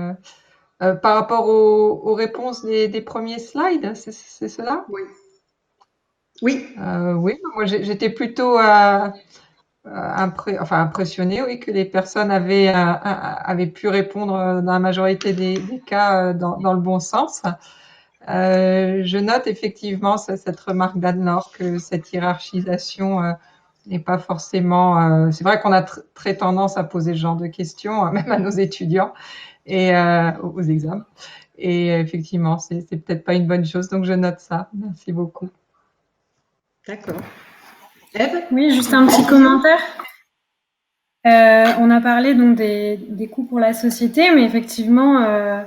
par rapport aux réponses des premiers slides, c'est cela? Oui. Oui. Oui, moi j'étais plutôt impressionnée, oui, que les personnes avaient pu répondre dans la majorité des cas dans le bon sens. Je note effectivement cette remarque d'Anne-Laure que cette hiérarchisation n'est pas forcément. C'est vrai qu'on a très tendance à poser ce genre de questions, même à nos étudiants et aux examens. Et effectivement, c'est peut-être pas une bonne chose. Donc je note ça. Merci beaucoup. D'accord. Ève? Oui, juste un petit commentaire. On a parlé donc des coûts pour la société, mais effectivement,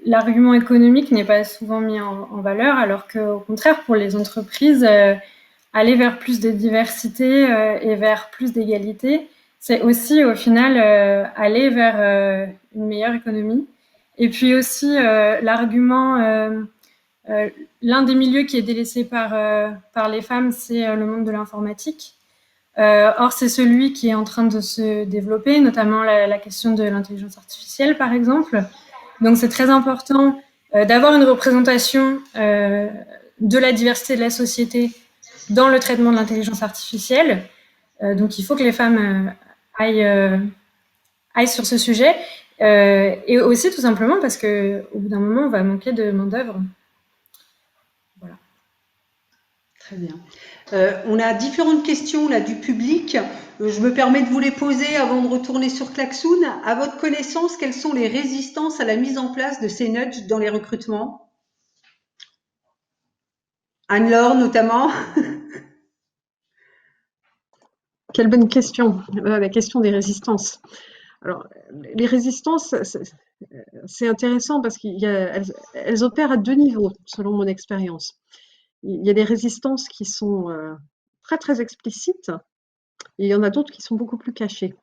l'argument économique n'est pas souvent mis en valeur, alors qu'au contraire, pour les entreprises, aller vers plus de diversité et vers plus d'égalité, c'est aussi au final aller vers une meilleure économie. Et puis aussi l'argument, l'un des milieux qui est délaissé par les femmes, c'est le monde de l'informatique. Or, c'est celui qui est en train de se développer, notamment la question de l'intelligence artificielle, par exemple. Donc, c'est très important d'avoir une représentation de la diversité de la société dans le traitement de l'intelligence artificielle. Donc, il faut que les femmes aillent sur ce sujet. Et aussi, tout simplement, parce qu'au bout d'un moment, on va manquer de main-d'œuvre. Voilà. Très bien. On a différentes questions là du public. Je me permets de vous les poser avant de retourner sur Klaxoon. À votre connaissance, quelles sont les résistances à la mise en place de ces nudges dans les recrutements? Anne-Laure notamment. Quelle bonne question, la question des résistances. Alors, les résistances, c'est intéressant parce qu'elles opèrent à deux niveaux, selon mon expérience. Il y a des résistances qui sont très, très explicites, et il y en a d'autres qui sont beaucoup plus cachées.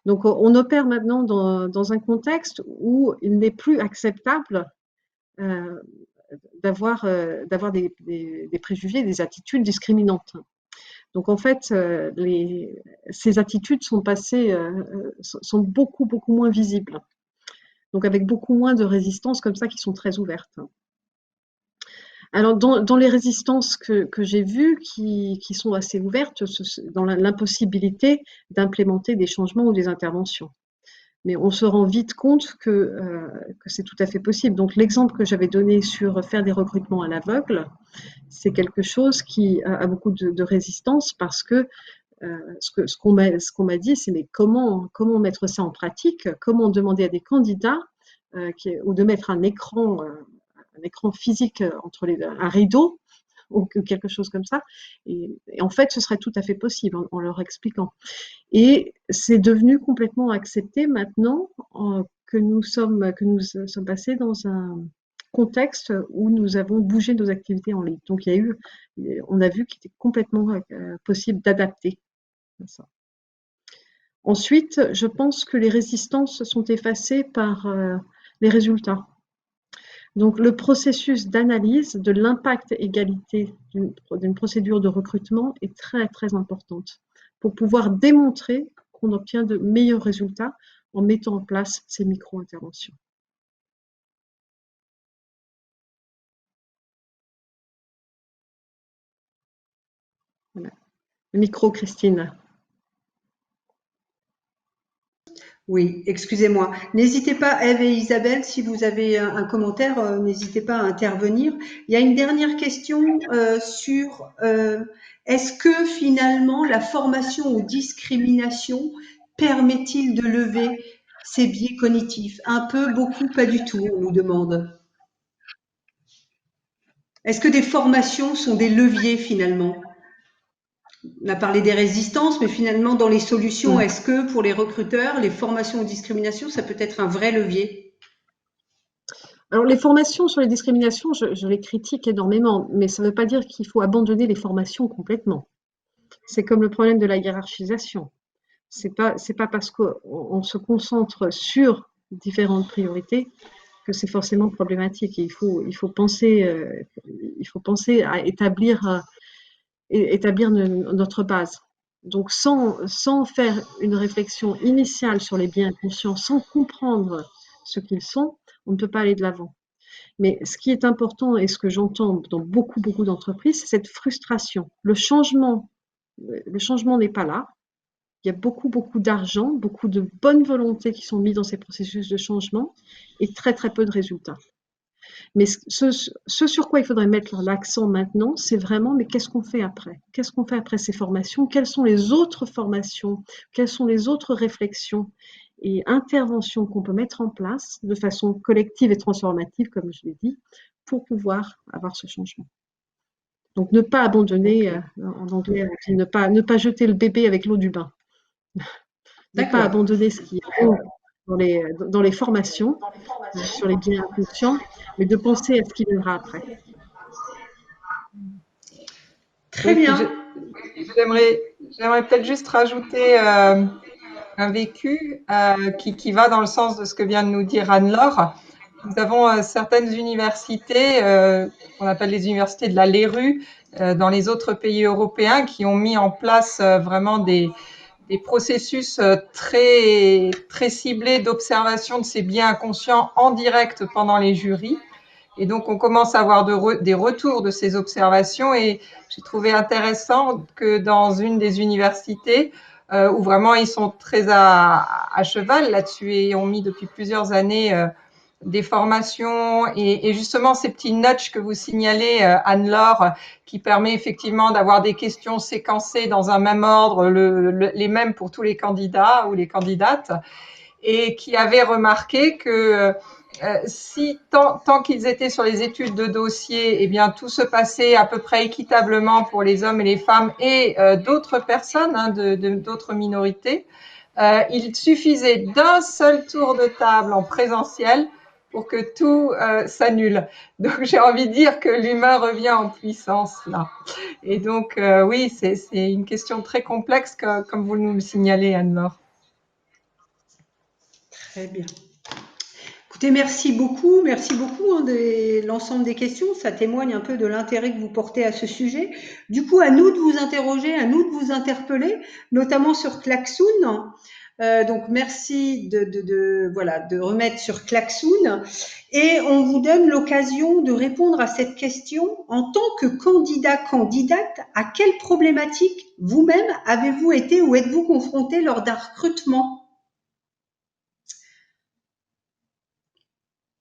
Donc, on opère maintenant dans un contexte où il n'est plus acceptable d'avoir des préjugés, des attitudes discriminantes. Donc en fait, ces attitudes sont beaucoup, beaucoup moins visibles. Donc avec beaucoup moins de résistances comme ça qui sont très ouvertes. Alors dans les résistances que j'ai vues qui sont assez ouvertes, dans l'impossibilité d'implémenter des changements ou des interventions. Mais on se rend vite compte que c'est tout à fait possible. Donc l'exemple que j'avais donné sur faire des recrutements à l'aveugle, c'est quelque chose qui a beaucoup de résistance parce que ce qu'on m'a dit, c'est mais comment mettre ça en pratique? Comment demander à des candidats ou de mettre un écran physique entre un rideau ou quelque chose comme ça. Et en fait, ce serait tout à fait possible en leur expliquant. Et c'est devenu complètement accepté maintenant que nous sommes passés dans un contexte où nous avons bougé nos activités en ligne. Donc on a vu qu'il était complètement possible d'adapter ça. Ensuite, je pense que les résistances sont effacées par les résultats. Donc, le processus d'analyse de l'impact égalité d'une procédure de recrutement est très, très importante pour pouvoir démontrer qu'on obtient de meilleurs résultats en mettant en place ces micro-interventions. Voilà. Le micro, Christine. Oui, excusez-moi. N'hésitez pas, Ève et Isabelle, si vous avez un commentaire, n'hésitez pas à intervenir. Il y a une dernière question sur est-ce que finalement la formation aux discriminations permet-il de lever ces biais cognitifs? Un peu, beaucoup, pas du tout, on nous demande. Est-ce que des formations sont des leviers finalement? On a parlé des résistances, mais finalement, dans les solutions, est-ce que pour les recruteurs, les formations aux discriminations, ça peut être un vrai levier? Alors, les formations sur les discriminations, je les critique énormément, mais ça ne veut pas dire qu'il faut abandonner les formations complètement. C'est comme le problème de la hiérarchisation. C'est pas parce qu'on se concentre sur différentes priorités que c'est forcément problématique. Il faut penser à établir notre base. Donc sans faire une réflexion initiale sur les biens inconscients, sans comprendre ce qu'ils sont, on ne peut pas aller de l'avant. Mais ce qui est important et ce que j'entends dans beaucoup, beaucoup d'entreprises, c'est cette frustration. Le changement n'est pas là. Il y a beaucoup, beaucoup d'argent, beaucoup de bonne volonté qui sont mis dans ces processus de changement et très, très peu de résultats. Mais ce sur quoi il faudrait mettre l'accent maintenant, c'est vraiment, mais qu'est-ce qu'on fait après? Qu'est-ce qu'on fait après ces formations? Quelles sont les autres formations? Quelles sont les autres réflexions et interventions qu'on peut mettre en place de façon collective et transformative, comme je l'ai dit, pour pouvoir avoir ce changement? Donc, ne pas abandonner, en anglais, on dit ne pas jeter le bébé avec l'eau du bain. Ne pas abandonner ce qui est bon dans les formations sur les biens inconscients, mais de penser à ce qui viendra après. Très bien. J'aimerais peut-être juste rajouter un vécu qui va dans le sens de ce que vient de nous dire Anne-Laure. Nous avons certaines universités, qu'on appelle les universités de la LERU, dans les autres pays européens, qui ont mis en place vraiment des processus très, très ciblés d'observation de ces biens inconscients en direct pendant les jurys. Et donc, on commence à avoir des retours de ces observations. Et j'ai trouvé intéressant que dans une des universités, où vraiment ils sont très à cheval là-dessus et ont mis depuis plusieurs années des formations et justement ces petits nudges que vous signalez, Anne-Laure, qui permet effectivement d'avoir des questions séquencées dans un même ordre, les mêmes pour tous les candidats ou les candidates, et qui avait remarqué que si tant qu'ils étaient sur les études de dossier, eh bien tout se passait à peu près équitablement pour les hommes et les femmes et d'autres personnes, d'autres minorités. Il suffisait d'un seul tour de table en présentiel pour que tout s'annule. Donc j'ai envie de dire que l'humain revient en puissance là. Et donc oui, c'est une question très complexe comme vous nous le signalez, Anne-Laure. Très bien. Écoutez, merci beaucoup hein, de l'ensemble des questions. Ça témoigne un peu de l'intérêt que vous portez à ce sujet. Du coup, à nous de vous interroger, à nous de vous interpeller, notamment sur Klaxoon. Donc, merci de remettre sur Klaxoon. Et on vous donne l'occasion de répondre à cette question en tant que candidate. À quelle problématique vous-même avez-vous été ou êtes-vous confronté lors d'un recrutement?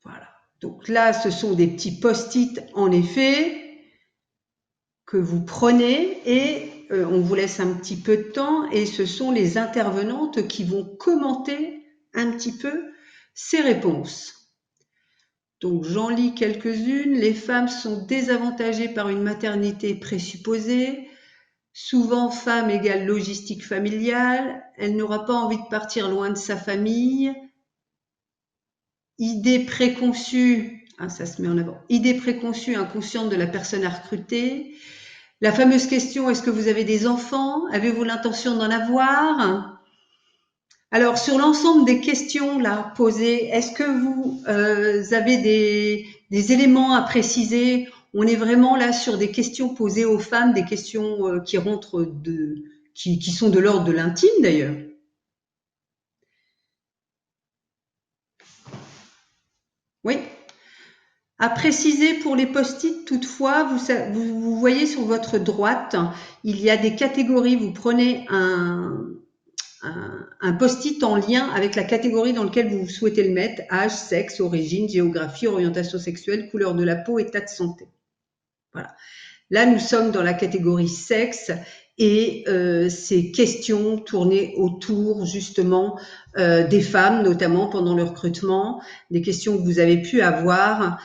Voilà. Donc là, ce sont des petits post-it, en effet, que vous prenez et on vous laisse un petit peu de temps et ce sont les intervenantes qui vont commenter un petit peu ces réponses. Donc j'en lis quelques-unes. Les femmes sont désavantagées par une maternité présupposée. Souvent, femme égale logistique familiale. Elle n'aura pas envie de partir loin de sa famille. Idée préconçue, ça se met en avant. Idée préconçue, inconsciente de la personne à recruter. La fameuse question, est-ce que vous avez des enfants? Avez-vous l'intention d'en avoir? Alors, sur l'ensemble des questions là posées, est-ce que vous avez des éléments à préciser? On est vraiment là sur des questions posées aux femmes, des questions qui rentrent qui sont de l'ordre de l'intime d'ailleurs. Oui. À préciser pour les post-it, toutefois, vous voyez sur votre droite, il y a des catégories. Vous prenez un post-it en lien avec la catégorie dans laquelle vous souhaitez le mettre: âge, sexe, origine, géographie, orientation sexuelle, couleur de la peau, état de santé. Voilà. Là, nous sommes dans la catégorie sexe et ces questions tournées autour justement des femmes, notamment pendant le recrutement, des questions que vous avez pu avoir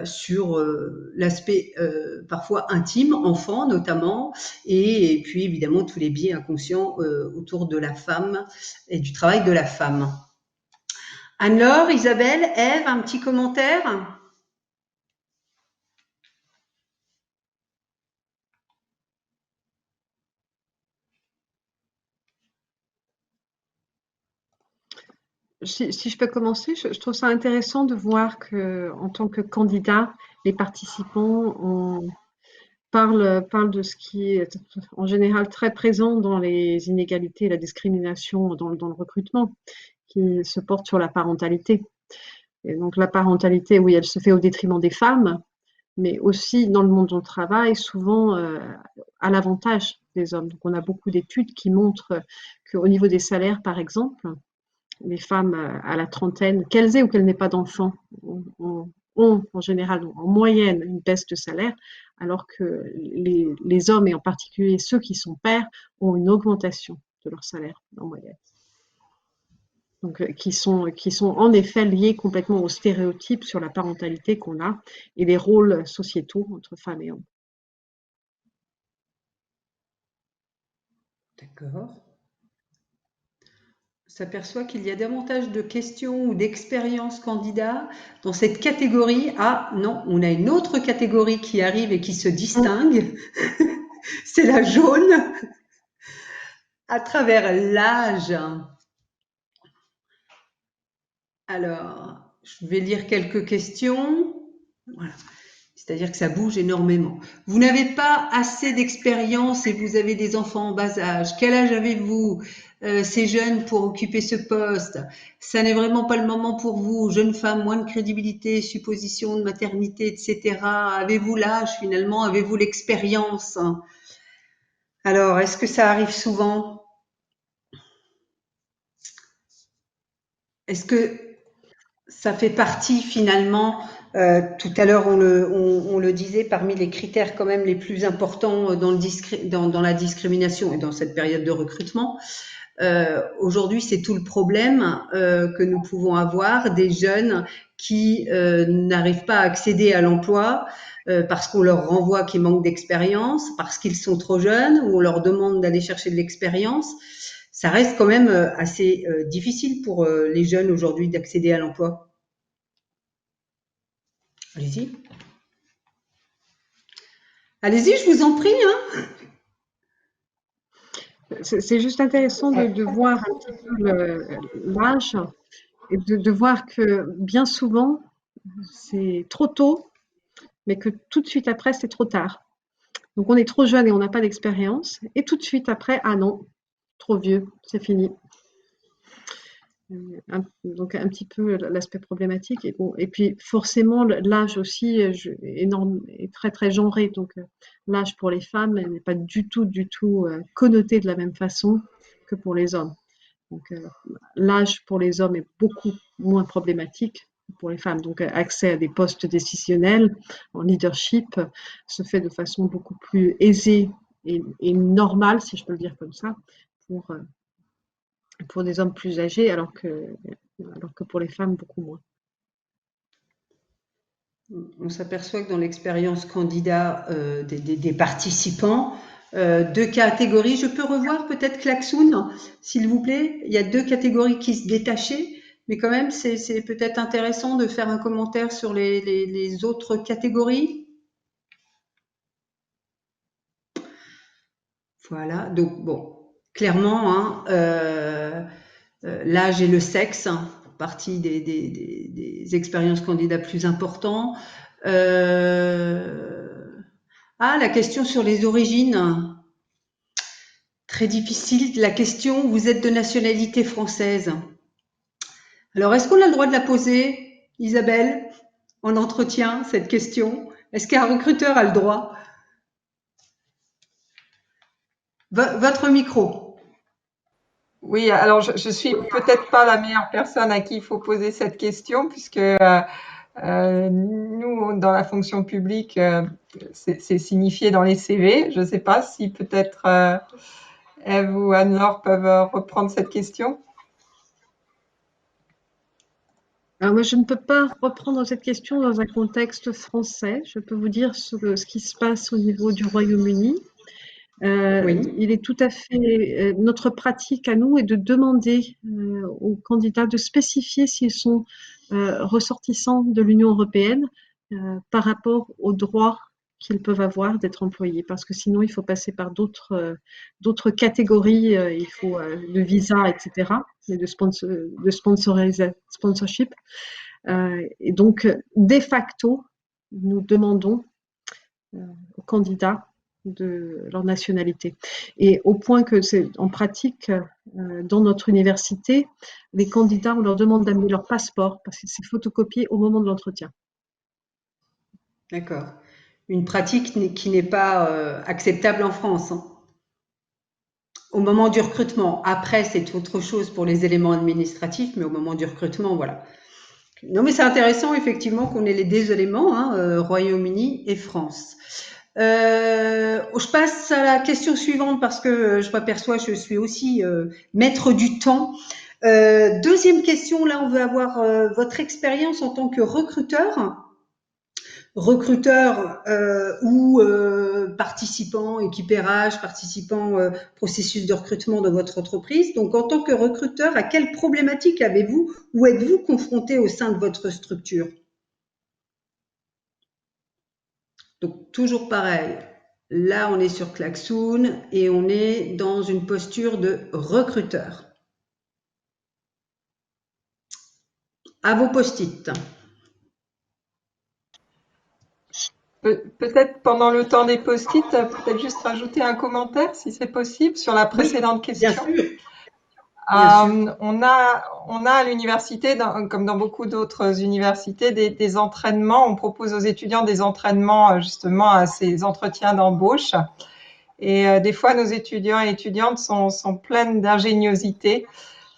sur l'aspect parfois intime, enfant notamment, et puis évidemment tous les biais inconscients autour de la femme et du travail de la femme. Anne-Laure, Isabelle, Ève, un petit commentaire? Si je peux commencer, je trouve ça intéressant de voir que, en tant que candidat, les participants parlent de ce qui est en général très présent dans les inégalités et la discrimination dans le recrutement, qui se porte sur la parentalité. Et donc la parentalité, oui, elle se fait au détriment des femmes, mais aussi dans le monde du travail, souvent à l'avantage des hommes. Donc on a beaucoup d'études qui montrent qu'au niveau des salaires, par exemple, les femmes à la trentaine, qu'elles aient ou qu'elles n'aient pas d'enfants, ont en général, en moyenne, une baisse de salaire, alors que les hommes, et en particulier ceux qui sont pères, ont une augmentation de leur salaire en moyenne. Donc, qui sont en effet liés complètement aux stéréotypes sur la parentalité qu'on a et les rôles sociétaux entre femmes et hommes. D'accord. On s'aperçoit qu'il y a davantage de questions ou d'expériences candidats dans cette catégorie. Ah non, on a une autre catégorie qui arrive et qui se distingue. C'est la jaune. À travers l'âge. Alors, je vais lire quelques questions. Voilà. C'est-à-dire que ça bouge énormément. Vous n'avez pas assez d'expérience et vous avez des enfants en bas âge. Quel âge avez-vous? C'est jeune pour occuper ce poste. Ça n'est vraiment pas le moment pour vous. Jeune femme, moins de crédibilité, supposition de maternité, etc. Avez-vous l'âge finalement? Avez-vous l'expérience? Alors, est-ce que ça arrive souvent? Est-ce que ça fait partie finalement, tout à l'heure on le disait, parmi les critères quand même les plus importants dans la discrimination et dans cette période de recrutement. Aujourd'hui, c'est tout le problème que nous pouvons avoir des jeunes qui n'arrivent pas à accéder à l'emploi parce qu'on leur renvoie qu'ils manquent d'expérience, parce qu'ils sont trop jeunes, ou on leur demande d'aller chercher de l'expérience. Ça reste quand même assez difficile pour les jeunes aujourd'hui d'accéder à l'emploi. Allez-y. Allez-y, je vous en prie. Hein. C'est juste intéressant de voir un petit peu l'âge et de voir que bien souvent, c'est trop tôt, mais que tout de suite après, c'est trop tard. Donc on est trop jeune et on n'a pas d'expérience, et tout de suite après, ah non, trop vieux, c'est fini. Donc un petit peu l'aspect problématique. Et, bon, et puis forcément, l'âge aussi est très très genré. Donc l'âge pour les femmes n'est pas du tout connoté de la même façon que pour les hommes. Donc l'âge pour les hommes est beaucoup moins problématique que pour les femmes. Donc accès à des postes décisionnels en leadership se fait de façon beaucoup plus aisée et normale, si je peux le dire comme ça, pour des hommes plus âgés, alors que pour les femmes, beaucoup moins. On s'aperçoit que dans l'expérience candidat des participants, deux catégories. Je peux revoir peut-être Klaxoon, s'il vous plaît. Il y a deux catégories qui se détachaient, mais quand même, c'est peut-être intéressant de faire un commentaire sur les autres catégories. Voilà, donc bon, clairement, hein, l'âge et le sexe, hein, partie des expériences candidats plus importants. La question sur les origines, très difficile. La question, vous êtes de nationalité française. Alors, est-ce qu'on a le droit de la poser, Isabelle, en entretien, cette question? Est-ce qu'un recruteur a le droit? Votre micro. Oui, alors je suis peut-être pas la meilleure personne à qui il faut poser cette question, puisque nous, dans la fonction publique, c'est signifié dans les CV. Je ne sais pas si peut-être Ève ou Anne-Laure peuvent reprendre cette question. Alors moi, je ne peux pas reprendre cette question dans un contexte français. Je peux vous dire ce qui se passe au niveau du Royaume-Uni. Oui. Il est tout à fait notre pratique à nous est de demander aux candidats de spécifier s'ils sont ressortissants de l'Union européenne par rapport aux droits qu'ils peuvent avoir d'être employés, parce que sinon il faut passer par d'autres catégories, il faut de visa, etc., et de sponsorship. Et donc, de facto, nous demandons aux candidats de leur nationalité. Et au point que c'est en pratique, dans notre université, les candidats, on leur demande d'amener leur passeport parce que c'est photocopié au moment de l'entretien. D'accord. Une pratique qui n'est pas acceptable en France, hein, au moment du recrutement. Après, c'est autre chose pour les éléments administratifs, mais au moment du recrutement, voilà. Non, mais c'est intéressant, effectivement, qu'on ait les deux éléments, hein, Royaume-Uni et France. Je passe à la question suivante parce que je m'aperçois, je suis aussi maître du temps. Deuxième question, là, on veut avoir votre expérience en tant que recruteur ou participant, équipérage, participant processus de recrutement dans votre entreprise. Donc, en tant que recruteur, à quelles problématiques avez-vous ou êtes-vous confronté au sein de votre structure? Donc, toujours pareil. Là, on est sur Klaxoon et on est dans une posture de recruteur. À vos post-it. Peut-être pendant le temps des post-it, peut-être juste rajouter un commentaire, si c'est possible, sur la précédente question. Bien sûr. Bien sûr. On a à l'université, comme dans beaucoup d'autres universités, des entraînements. On propose aux étudiants des entraînements justement à ces entretiens d'embauche. Et des fois, nos étudiants et étudiantes sont pleines d'ingéniosité.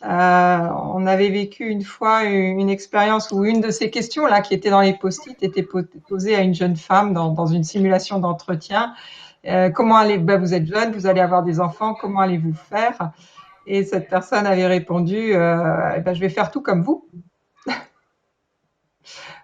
On avait vécu une fois une expérience où une de ces questions-là qui était dans les post-it était posée à une jeune femme dans une simulation d'entretien. Comment allez, vous êtes jeune, vous allez avoir des enfants, comment allez-vous faire? Et cette personne avait répondu, je vais faire tout comme vous.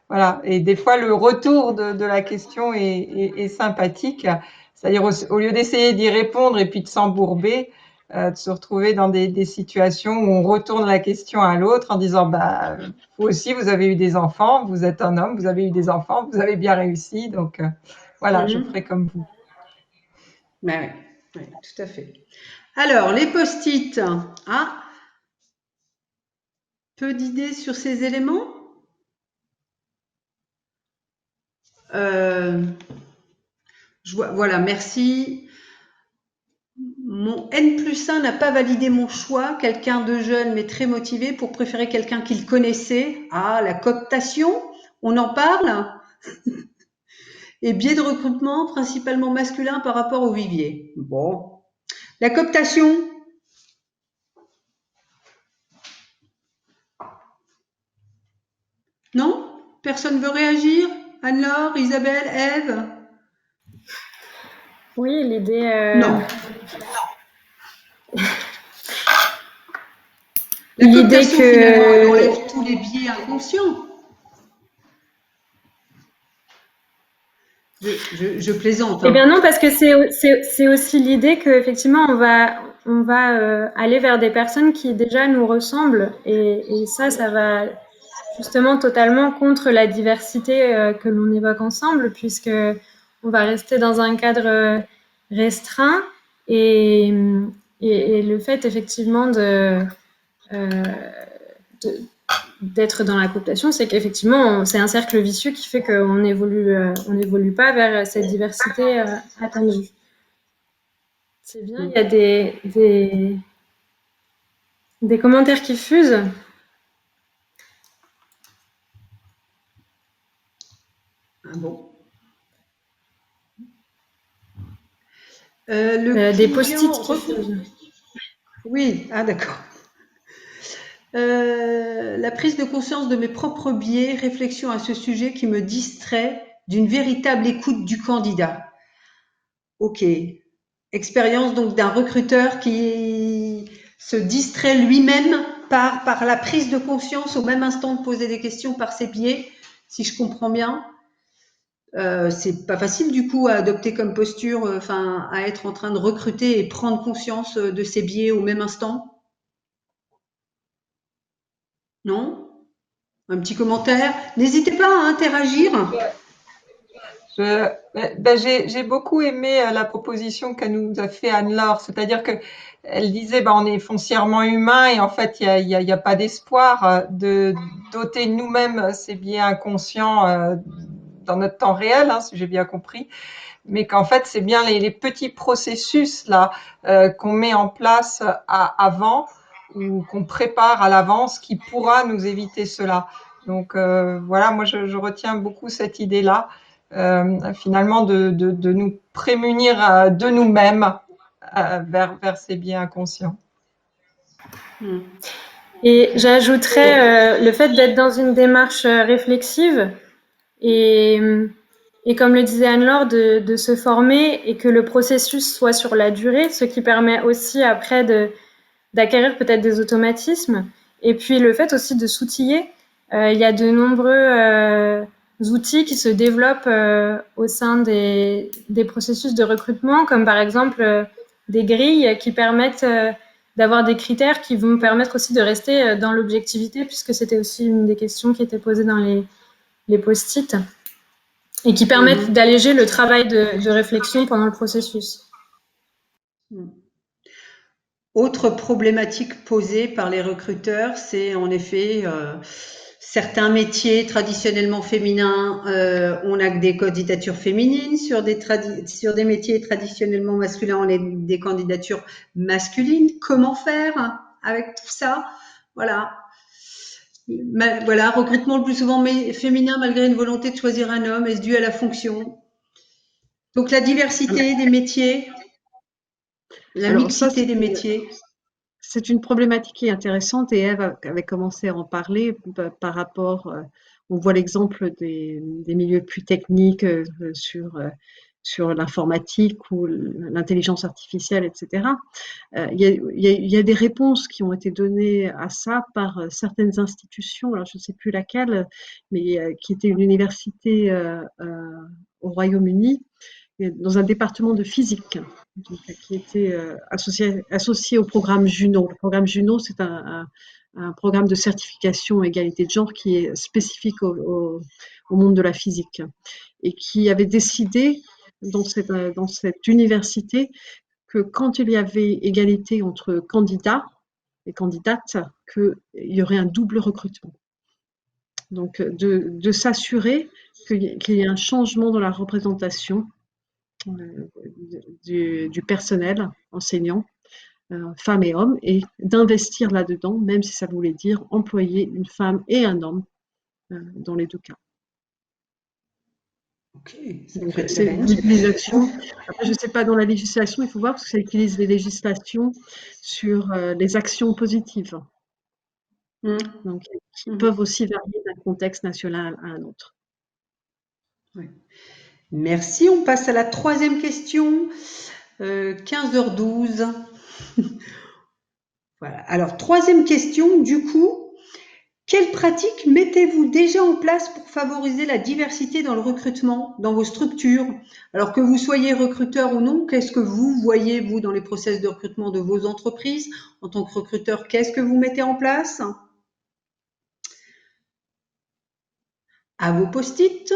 Voilà. Et des fois, le retour de la question est sympathique. C'est-à-dire, au lieu d'essayer d'y répondre et puis de s'embourber, de se retrouver dans des situations où on retourne la question à l'autre en disant, vous aussi, vous avez eu des enfants, vous êtes un homme, vous avez eu des enfants, vous avez bien réussi. Donc, voilà, je ferai comme vous. Oui, tout à fait. Alors, les post-it. peu d'idées sur ces éléments? Voilà, merci. Mon N+1 n'a pas validé mon choix, quelqu'un de jeune mais très motivé pour préférer quelqu'un qu'il connaissait. Ah, la cooptation, on en parle? Et biais de recrutement principalement masculin par rapport au vivier. Bon. La cooptation? Non? Personne veut réagir? Anne-Laure, Isabelle, Ève? Oui, l'idée. Non. La L'idée cooptation, que- finalement, elle enlève tous les biais inconscients. Je plaisante. Eh Hein. bien non, parce que c'est aussi l'idée qu'effectivement, on va aller vers des personnes qui déjà nous ressemblent. Et ça va justement totalement contre la diversité que l'on évoque ensemble, puisque on va rester dans un cadre restreint. Et, et le fait effectivement d'être dans la cooptation, c'est qu'effectivement, c'est un cercle vicieux qui fait qu'on n'évolue pas vers cette diversité attendue. C'est bien, il y a des commentaires qui fusent. Ah bon. Des post-it qui fusent. Oui, ah d'accord. La prise de conscience de mes propres biais, réflexion à ce sujet qui me distrait d'une véritable écoute du candidat. Ok. Expérience donc d'un recruteur qui se distrait lui-même par la prise de conscience au même instant de poser des questions par ses biais, si je comprends bien. C'est pas facile du coup à adopter comme posture, enfin à être en train de recruter et prendre conscience de ses biais au même instant. Non? Un petit commentaire. N'hésitez pas à interagir. J'ai beaucoup aimé la proposition qu'elle nous a fait Anne-Laure, c'est-à-dire que elle disait on est foncièrement humain et en fait il y a pas d'espoir de doter nous-mêmes ces biais inconscients dans notre temps réel, hein, si j'ai bien compris, mais qu'en fait c'est bien les petits processus là qu'on met en place avant ou qu'on prépare à l'avance qui pourra nous éviter cela. Donc voilà, moi je retiens beaucoup cette idée-là. Finalement de nous prémunir de nous-mêmes vers ces biais inconscients. Et j'ajouterais le fait d'être dans une démarche réflexive et comme le disait Anne-Laure, de se former et que le processus soit sur la durée, ce qui permet aussi après d'acquérir peut-être des automatismes. Et puis le fait aussi de s'outiller. Il y a de nombreux outils qui se développent au sein des processus de recrutement, comme par exemple des grilles qui permettent d'avoir des critères qui vont permettre aussi de rester dans l'objectivité, puisque c'était aussi une des questions qui était posée dans les post-it, et qui permettent d'alléger le travail de réflexion pendant le processus. Autre problématique posée par les recruteurs, c'est en effet certains métiers traditionnellement féminins, on n'a que des candidatures féminines, sur des métiers traditionnellement masculins, on a des candidatures masculines. Comment faire avec tout ça? Voilà. Voilà, recrutement le plus souvent féminin malgré une volonté de choisir un homme, est-ce dû à la fonction? Donc la diversité des métiers, la mixité des métiers. C'est une problématique qui est intéressante et Ève avait commencé à en parler par rapport, on voit l'exemple des milieux plus techniques sur l'informatique ou l'intelligence artificielle, etc. Il y a des réponses qui ont été données à ça par certaines institutions, alors je ne sais plus laquelle, mais qui était une université au Royaume-Uni, dans un département de physique, donc, qui était associé au programme Juno. Le programme Juno, c'est un programme de certification égalité de genre qui est spécifique au monde de la physique et qui avait décidé dans cette université que quand il y avait égalité entre candidats, les candidates qu'il y aurait un double recrutement. Donc, de s'assurer qu'il y ait un changement dans la représentation du personnel enseignant, femmes et hommes, et d'investir là-dedans, même si ça voulait dire employer une femme et un homme dans les deux cas. Ok, Donc, sacré c'est challenge. l'utilisation. Après, je ne sais pas dans la législation, il faut voir parce que ça utilise les législations sur les actions positives. Donc, qui peuvent aussi varier d'un contexte national à un autre. Ouais. Merci. On passe à la troisième question. 15h12. Voilà. Alors, troisième question, du coup, quelles pratiques mettez-vous déjà en place pour favoriser la diversité dans le recrutement, dans vos structures? Alors que vous soyez recruteur ou non, qu'est-ce que vous voyez, vous, dans les process de recrutement de vos entreprises? En tant que recruteur, qu'est-ce que vous mettez en place? À vos post-it?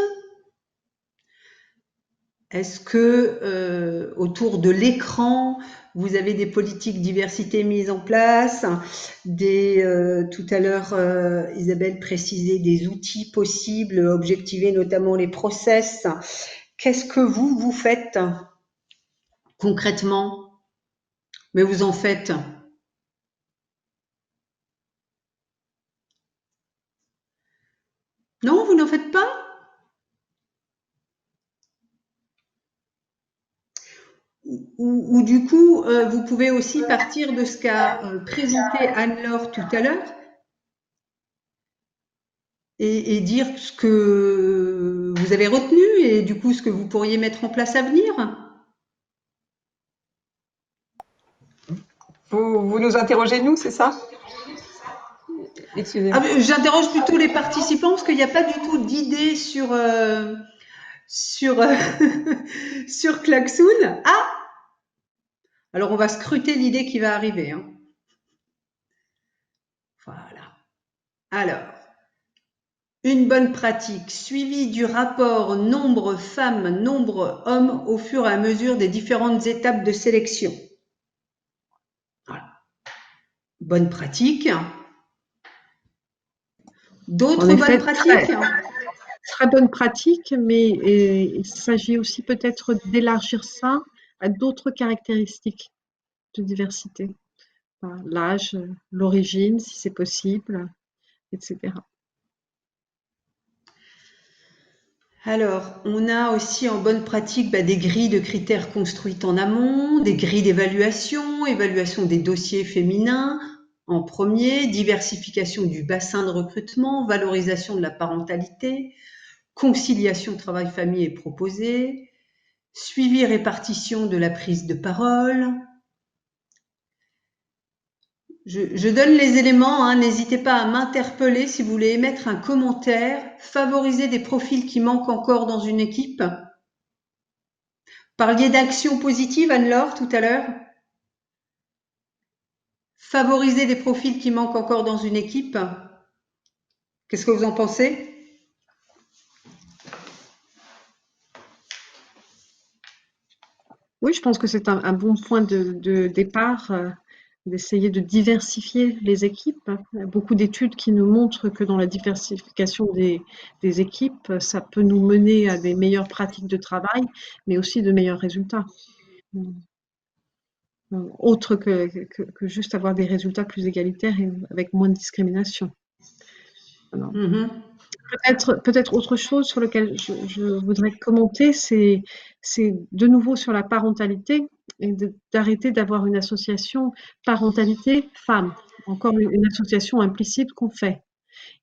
Est-ce que autour de l'écran, vous avez des politiques diversité mises en place, tout à l'heure, Isabelle précisait des outils possibles, objectiver notamment les process. Qu'est-ce que vous faites concrètement? Mais vous en faites. Non, vous n'en faites pas? Ou du coup, vous pouvez aussi partir de ce qu'a présenté Anne-Laure tout à l'heure et dire ce que vous avez retenu et du coup ce que vous pourriez mettre en place à venir. Vous nous interrogez, nous, c'est ça? Excusez-moi. J'interroge plutôt les participants parce qu'il n'y a pas du tout d'idée sur sur Klaxoon. Ah, alors on va scruter l'idée qui va arriver. Hein. Voilà. Alors, une bonne pratique, suivi du rapport nombre femmes, nombre hommes au fur et à mesure des différentes étapes de sélection. Voilà. Bonne pratique. D'autres bonnes pratiques? Très bonne pratique, mais il s'agit aussi peut-être d'élargir ça à d'autres caractéristiques de diversité. Enfin, l'âge, l'origine, si c'est possible, etc. Alors, on a aussi en bonne pratique des grilles de critères construites en amont, des grilles d'évaluation, évaluation des dossiers féminins en premier, diversification du bassin de recrutement, valorisation de la parentalité, conciliation travail-famille est proposée, suivi et répartition de la prise de parole. Je donne les éléments, hein, n'hésitez pas à m'interpeller si vous voulez émettre un commentaire, favoriser des profils qui manquent encore dans une équipe. Parliez d'action positive, Anne-Laure, tout à l'heure. Favoriser des profils qui manquent encore dans une équipe. Qu'est-ce que vous en pensez? Oui, je pense que c'est un bon point de départ, d'essayer de diversifier les équipes. Il y a beaucoup d'études qui nous montrent que dans la diversification des équipes, ça peut nous mener à des meilleures pratiques de travail, mais aussi de meilleurs résultats. Autre que juste avoir des résultats plus égalitaires et avec moins de discrimination. Alors, peut-être autre chose sur lequel je voudrais commenter, c'est de nouveau sur la parentalité et d'arrêter d'avoir une association parentalité-femme, encore une association implicite qu'on fait,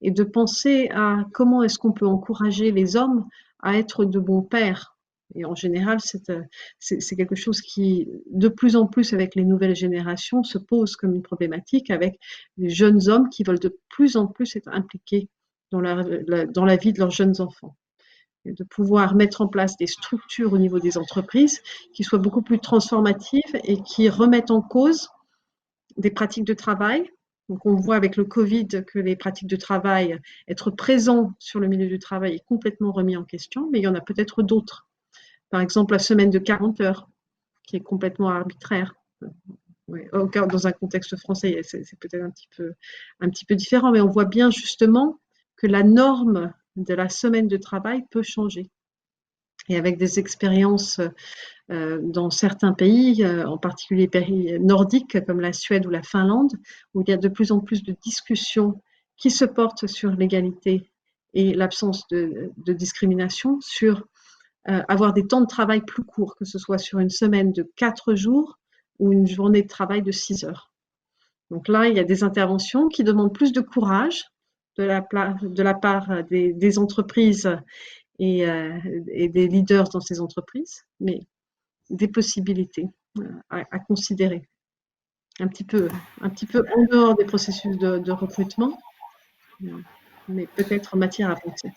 et de penser à comment est-ce qu'on peut encourager les hommes à être de bons pères. Et en général, c'est quelque chose qui, de plus en plus avec les nouvelles générations, se pose comme une problématique avec les jeunes hommes qui veulent de plus en plus être impliqués dans la vie de leurs jeunes enfants. Et de pouvoir mettre en place des structures au niveau des entreprises qui soient beaucoup plus transformatives et qui remettent en cause des pratiques de travail. Donc on voit avec le Covid que les pratiques de travail, être présent sur le milieu du travail est complètement remis en question, mais il y en a peut-être d'autres. Par exemple, la semaine de 40 heures, qui est complètement arbitraire. Ouais, dans un contexte français, c'est peut-être un petit peu différent, mais on voit bien justement que la norme de la semaine de travail peut changer. Et avec des expériences dans certains pays, en particulier pays nordiques comme la Suède ou la Finlande, où il y a de plus en plus de discussions qui se portent sur l'égalité et l'absence de discrimination, sur avoir des temps de travail plus courts, que ce soit sur une semaine de 4 jours ou une journée de travail de 6 heures. Donc là, il y a des interventions qui demandent plus de courage de la part des entreprises et, et des leaders dans ces entreprises, mais des possibilités à considérer. Un petit peu en dehors des processus de recrutement, mais peut-être matière à penser.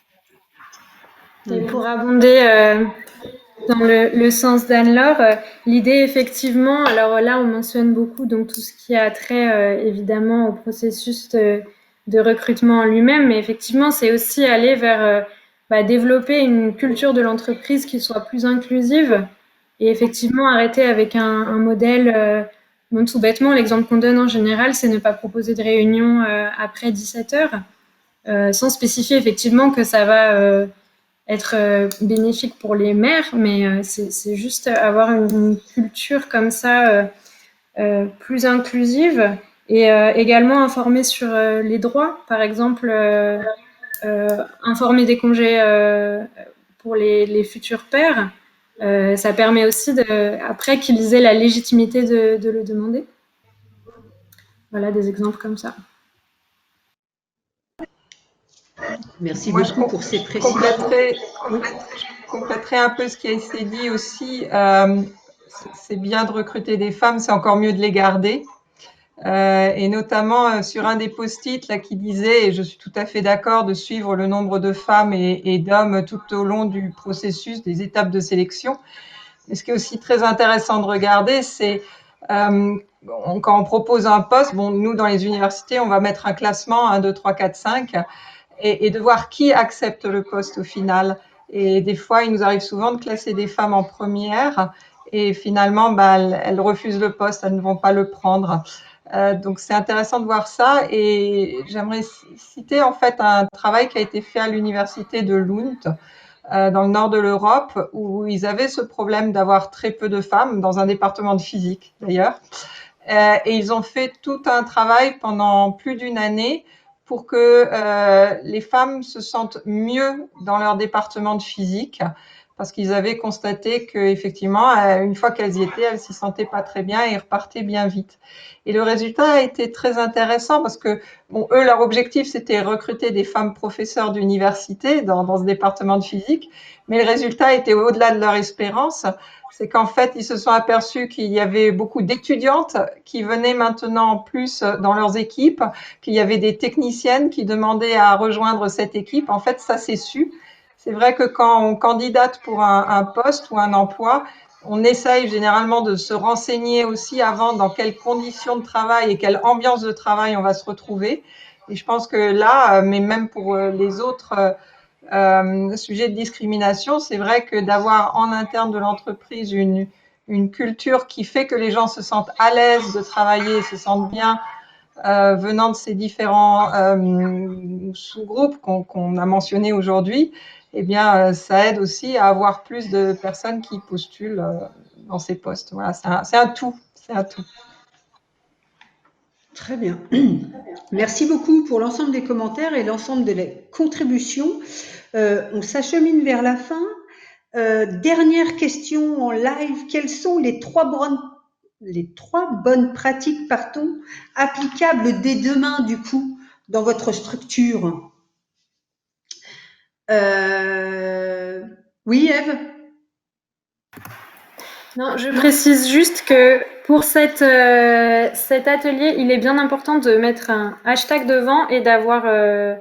Et pour abonder dans le sens d'Anne-Laure, l'idée effectivement, alors là on mentionne beaucoup donc tout ce qui a trait évidemment au processus de recrutement en lui-même, mais effectivement c'est aussi aller vers développer une culture de l'entreprise qui soit plus inclusive et effectivement arrêter avec un modèle, bon, tout bêtement l'exemple qu'on donne en général c'est ne pas proposer de réunion après 17 heures, sans spécifier effectivement que ça va être bénéfique pour les mères, mais c'est juste avoir une culture comme ça plus inclusive et également informer sur les droits, par exemple informer des congés pour les futurs pères. Ça permet aussi après qu'ils aient la légitimité de le demander. Voilà des exemples comme ça. Merci beaucoup pour ces précisions. Je compléterai un peu ce qui a été dit aussi. C'est bien de recruter des femmes, c'est encore mieux de les garder. Et notamment sur un des post-it là qui disait, et je suis tout à fait d'accord, de suivre le nombre de femmes et d'hommes tout au long du processus, des étapes de sélection. Mais ce qui est aussi très intéressant de regarder, c'est quand on propose un poste, bon, nous dans les universités, on va mettre un classement 1, 2, 3, 4, 5 et de voir qui accepte le poste au final. Et des fois, il nous arrive souvent de classer des femmes en première et finalement, elles refusent le poste, elles ne vont pas le prendre. Donc c'est intéressant de voir ça et j'aimerais citer en fait un travail qui a été fait à l'université de Lund dans le nord de l'Europe où ils avaient ce problème d'avoir très peu de femmes dans un département de physique d'ailleurs et ils ont fait tout un travail pendant plus d'une année pour que les femmes se sentent mieux dans leur département de physique parce qu'ils avaient constaté qu'effectivement, une fois qu'elles y étaient, elles s'y sentaient pas très bien et repartaient bien vite. Et le résultat a été très intéressant parce que, bon, eux, leur objectif, c'était recruter des femmes professeurs d'université dans ce département de physique, mais le résultat était au-delà de leur espérance. C'est qu'en fait, ils se sont aperçus qu'il y avait beaucoup d'étudiantes qui venaient maintenant plus dans leurs équipes, qu'il y avait des techniciennes qui demandaient à rejoindre cette équipe. En fait, ça s'est su. C'est vrai que quand on candidate pour un poste ou un emploi, on essaye généralement de se renseigner aussi avant dans quelles conditions de travail et quelle ambiance de travail on va se retrouver. Et je pense que là, mais même pour les autres sujets de discrimination, c'est vrai que d'avoir en interne de l'entreprise une culture qui fait que les gens se sentent à l'aise de travailler, se sentent bien venant de ces différents sous-groupes qu'on a mentionnés aujourd'hui, eh bien, ça aide aussi à avoir plus de personnes qui postulent dans ces postes. Voilà, c'est un tout. C'est un tout. Très bien. Merci beaucoup pour l'ensemble des commentaires et l'ensemble des contributions. On s'achemine vers la fin. Dernière question en live. Quelles sont les trois bonnes pratiques, applicables dès demain, du coup, dans votre structure? Oui, Ève? Non, je précise juste que pour cet atelier, il est bien important de mettre un hashtag devant et de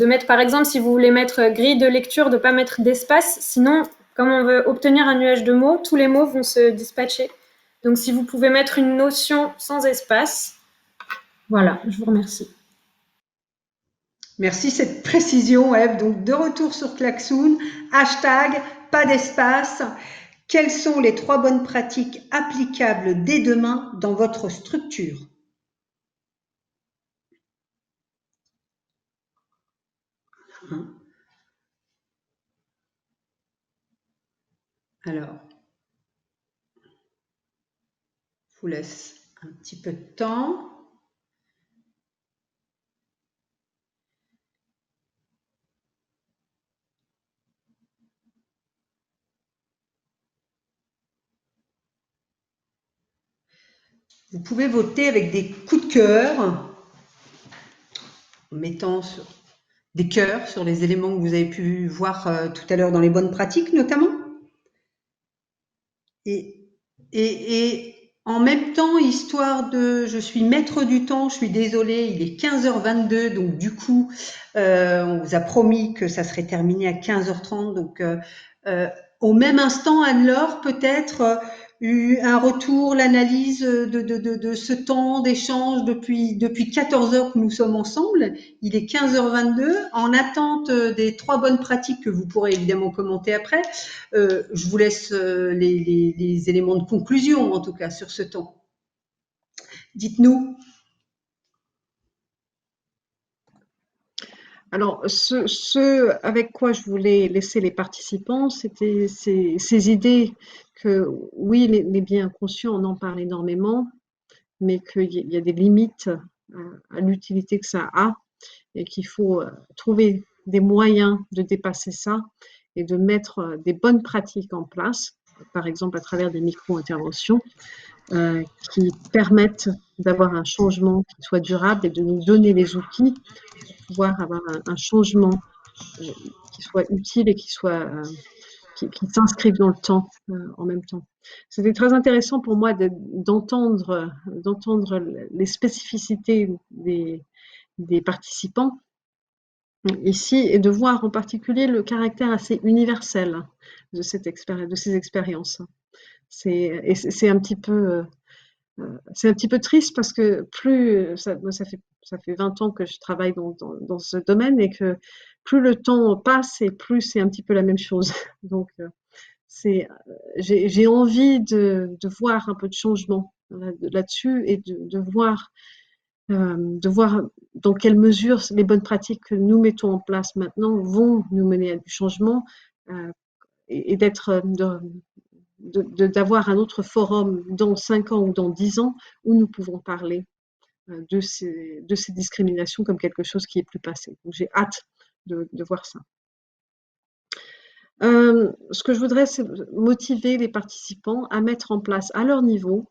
mettre, par exemple, si vous voulez mettre grille de lecture, de ne pas mettre d'espace. Sinon, comme on veut obtenir un nuage de mots, tous les mots vont se dispatcher. Donc, si vous pouvez mettre une notion sans espace, voilà, je vous remercie. Merci cette précision, Ève. Donc, de retour sur Klaxoon, hashtag, pas d'espace. Quelles sont les 3 bonnes pratiques applicables dès demain dans votre structure? Alors, je vous laisse un petit peu de temps. Vous pouvez voter avec des coups de cœur, en mettant des cœurs sur les éléments que vous avez pu voir tout à l'heure dans les bonnes pratiques notamment. Et en même temps, histoire de... Je suis maître du temps, je suis désolée, il est 15h22, donc du coup, on vous a promis que ça serait terminé à 15h30. Donc, au même instant, Anne-Laure, peut-être un retour, l'analyse de ce temps d'échange depuis 14 heures que nous sommes ensemble. Il est 15h22. En attente des 3 bonnes pratiques que vous pourrez évidemment commenter après, je vous laisse les éléments de conclusion, en tout cas, sur ce temps. Dites-nous. Alors, ce avec quoi je voulais laisser les participants, c'était ces idées que, oui, les biens inconscients, on en parle énormément, mais qu'il y a des limites à l'utilité que ça a et qu'il faut trouver des moyens de dépasser ça et de mettre des bonnes pratiques en place, par exemple à travers des micro-interventions qui permettent d'avoir un changement qui soit durable et de nous donner les outils pour pouvoir avoir un changement qui soit utile et qui s'inscrive dans le temps en même temps. C'était très intéressant pour moi d'entendre les spécificités des participants ici et de voir en particulier le caractère assez universel de ces expériences. C'est un petit peu triste parce que plus ça fait 20 ans que je travaille dans ce domaine et que plus le temps passe et plus c'est un petit peu la même chose. Donc j'ai envie de voir un peu de changement là-dessus et de voir dans quelle mesure les bonnes pratiques que nous mettons en place maintenant vont nous mener à du changement et d'avoir un autre forum dans 5 ans ou dans 10 ans où nous pouvons parler de ces discriminations comme quelque chose qui est plus passé. Donc j'ai hâte de voir ça. Ce que je voudrais, c'est motiver les participants à mettre en place à leur niveau,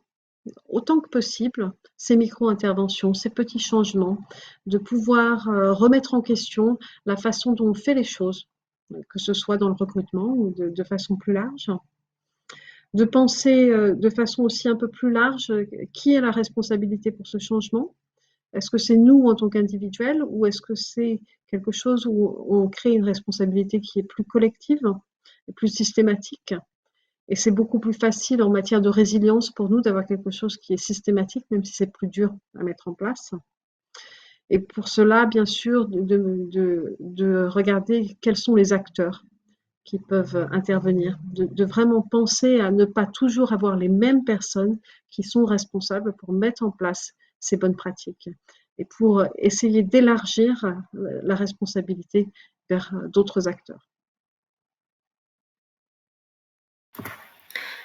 autant que possible, ces micro-interventions, ces petits changements, de pouvoir remettre en question la façon dont on fait les choses, que ce soit dans le recrutement ou de façon plus large. De penser de façon aussi un peu plus large, qui a la responsabilité pour ce changement? Est-ce que c'est nous en tant qu'individuels ou est-ce que c'est quelque chose où on crée une responsabilité qui est plus collective et plus systématique? Et c'est beaucoup plus facile en matière de résilience pour nous d'avoir quelque chose qui est systématique, même si c'est plus dur à mettre en place. Et pour cela, bien sûr, de regarder quels sont les acteurs qui peuvent intervenir, de vraiment penser à ne pas toujours avoir les mêmes personnes qui sont responsables pour mettre en place ces bonnes pratiques et pour essayer d'élargir la responsabilité vers d'autres acteurs.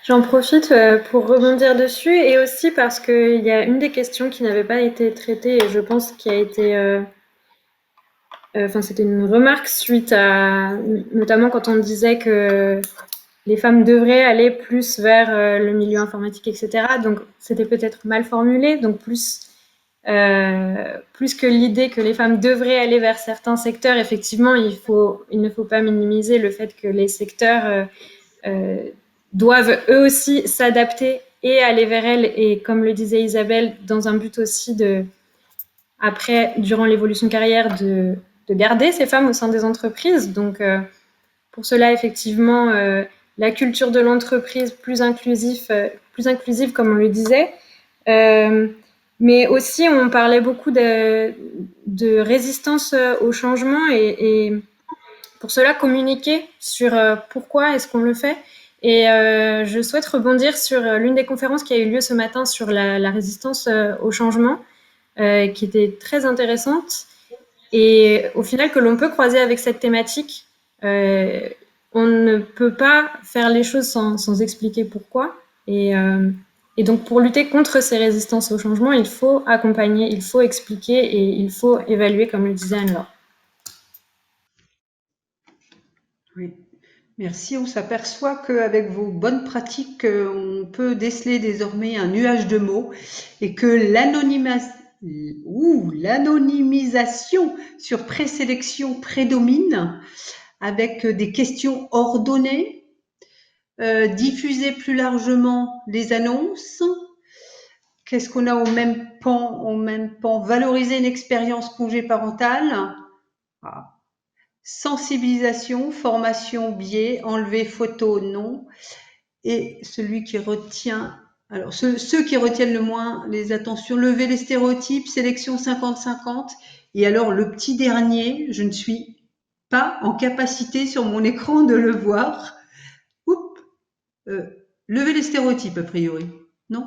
J'en profite pour rebondir dessus et aussi parce qu'il y a une des questions qui n'avait pas été traitée et je pense qui a été... c'était une remarque suite à... Notamment quand on disait que les femmes devraient aller plus vers le milieu informatique, etc. Donc, c'était peut-être mal formulé. Donc, plus que l'idée que les femmes devraient aller vers certains secteurs, effectivement, il ne faut pas minimiser le fait que les secteurs doivent eux aussi s'adapter et aller vers elles. Et comme le disait Isabelle, dans un but aussi après, durant l'évolution de carrière, de garder ces femmes au sein des entreprises. Donc, pour cela, effectivement, la culture de l'entreprise plus inclusive, comme on le disait. Mais aussi, on parlait beaucoup de résistance au changement et pour cela, communiquer sur pourquoi est-ce qu'on le fait Et je souhaite rebondir sur l'une des conférences qui a eu lieu ce matin sur la résistance au changement, qui était très intéressante et au final que l'on peut croiser avec cette thématique. On ne peut pas faire les choses sans expliquer pourquoi. Et donc, pour lutter contre ces résistances au changement, il faut accompagner, il faut expliquer et il faut évaluer, comme le disait Anne-Laure. Oui. Merci. On s'aperçoit qu'avec vos bonnes pratiques, on peut déceler désormais un nuage de mots et que l'anonymisation sur présélection prédomine avec des questions ordonnées, diffuser plus largement les annonces. Qu'est-ce qu'on a au même pan, valoriser une expérience congé parental. Ah. Sensibilisation, formation, biais, enlever photo, non. Et celui qui retient, alors ceux qui retiennent le moins les attentions, lever les stéréotypes, sélection 50-50. Et alors le petit dernier, je ne suis pas en capacité sur mon écran de le voir. Oups, lever les stéréotypes a priori, non?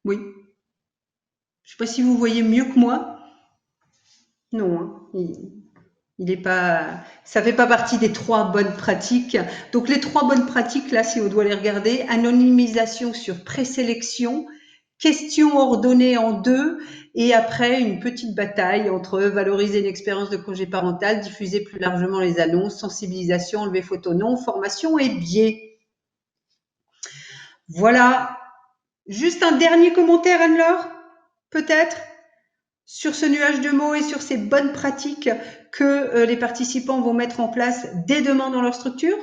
Oui. Je ne sais pas si vous voyez mieux que moi. Non, hein. Il est pas, ça fait pas partie des 3 bonnes pratiques. Donc les 3 bonnes pratiques là, si on doit les regarder, anonymisation sur présélection, questions ordonnées en 2, et après une petite bataille entre valoriser une expérience de congé parental, diffuser plus largement les annonces, sensibilisation, enlever photo non, formation et biais. Voilà. Juste un dernier commentaire, Anne-Laure, peut-être, sur ce nuage de mots et sur ces bonnes pratiques que les participants vont mettre en place dès demain dans leur structure?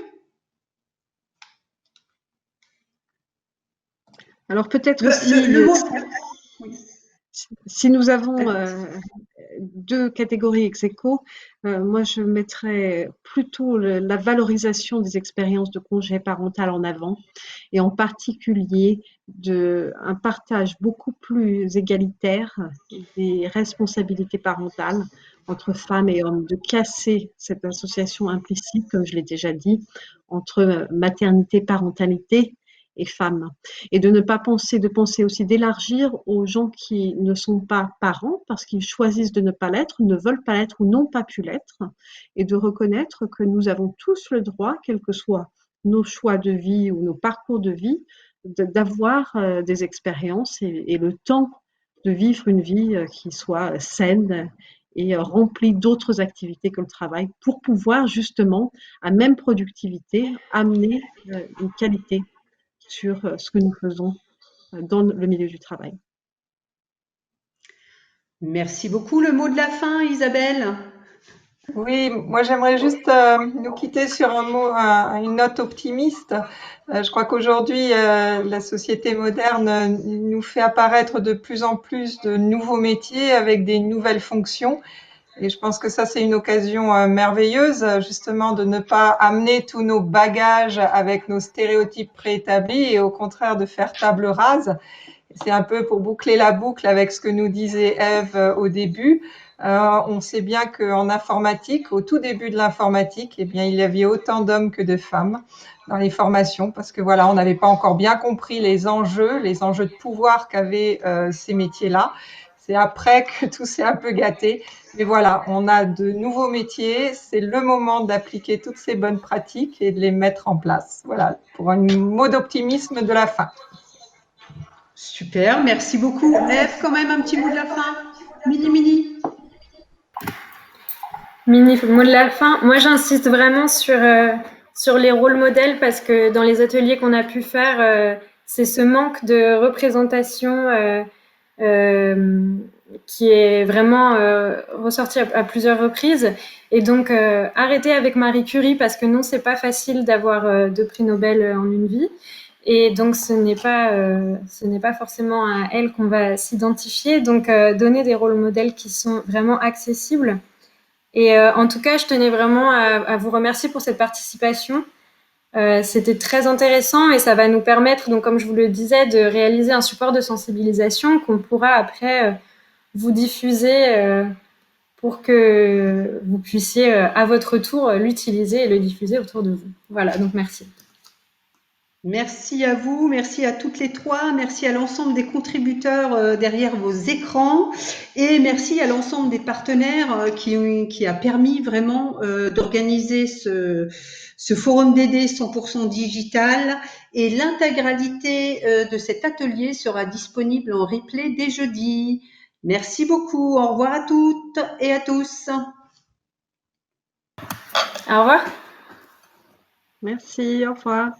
Alors peut-être si nous avons 2 catégories ex aequo, moi je mettrais plutôt la valorisation des expériences de congé parental en avant, et en particulier un partage beaucoup plus égalitaire des responsabilités parentales entre femmes et hommes, de casser cette association implicite, comme je l'ai déjà dit, entre maternité, parentalité et femmes. Et de ne pas penser, de penser aussi d'élargir aux gens qui ne sont pas parents parce qu'ils choisissent de ne pas l'être, ne veulent pas l'être ou n'ont pas pu l'être, et de reconnaître que nous avons tous le droit, quels que soient nos choix de vie ou nos parcours de vie, d'avoir des expériences et le temps de vivre une vie qui soit saine et remplie d'autres activités que le travail, pour pouvoir justement, à même productivité, amener une qualité sur ce que nous faisons dans le milieu du travail. Merci beaucoup. Le mot de la fin, Isabelle? Oui, moi j'aimerais juste nous quitter sur une note optimiste. Je crois qu'aujourd'hui, la société moderne nous fait apparaître de plus en plus de nouveaux métiers avec des nouvelles fonctions. Et je pense que ça, c'est une occasion merveilleuse, justement, de ne pas amener tous nos bagages avec nos stéréotypes préétablis et au contraire de faire table rase. C'est un peu pour boucler la boucle avec ce que nous disait Ève au début. On sait bien qu'en informatique, au tout début de l'informatique, eh bien, il y avait autant d'hommes que de femmes dans les formations parce que voilà, on n'avait pas encore bien compris les enjeux de pouvoir qu'avaient ces métiers-là. C'est après que tout s'est un peu gâté. Mais voilà, on a de nouveaux métiers. C'est le moment d'appliquer toutes ces bonnes pratiques et de les mettre en place. Voilà, pour un mot d'optimisme de la fin. Super, merci beaucoup. Ève, quand même un petit mot de la fin. Mini. Mini mot de la fin. Moi, j'insiste vraiment sur les rôles modèles parce que dans les ateliers qu'on a pu faire, c'est ce manque de représentation qui est vraiment ressorti à plusieurs reprises. Et donc, arrêtez avec Marie Curie parce que non, c'est pas facile d'avoir 2 prix Nobel en une vie. Et donc, ce n'est pas forcément à elle qu'on va s'identifier. Donc, donner des rôles modèles qui sont vraiment accessibles. Et en tout cas, je tenais vraiment à vous remercier pour cette participation. C'était très intéressant et ça va nous permettre, donc comme je vous le disais, de réaliser un support de sensibilisation qu'on pourra après vous diffuser pour que vous puissiez à votre tour l'utiliser et le diffuser autour de vous. Voilà, donc merci. Merci à vous, merci à toutes les trois, merci à l'ensemble des contributeurs derrière vos écrans et merci à l'ensemble des partenaires qui a permis vraiment d'organiser ce forum DD 100% digital et l'intégralité de cet atelier sera disponible en replay dès jeudi. Merci beaucoup, au revoir à toutes et à tous. Au revoir. Merci, au revoir.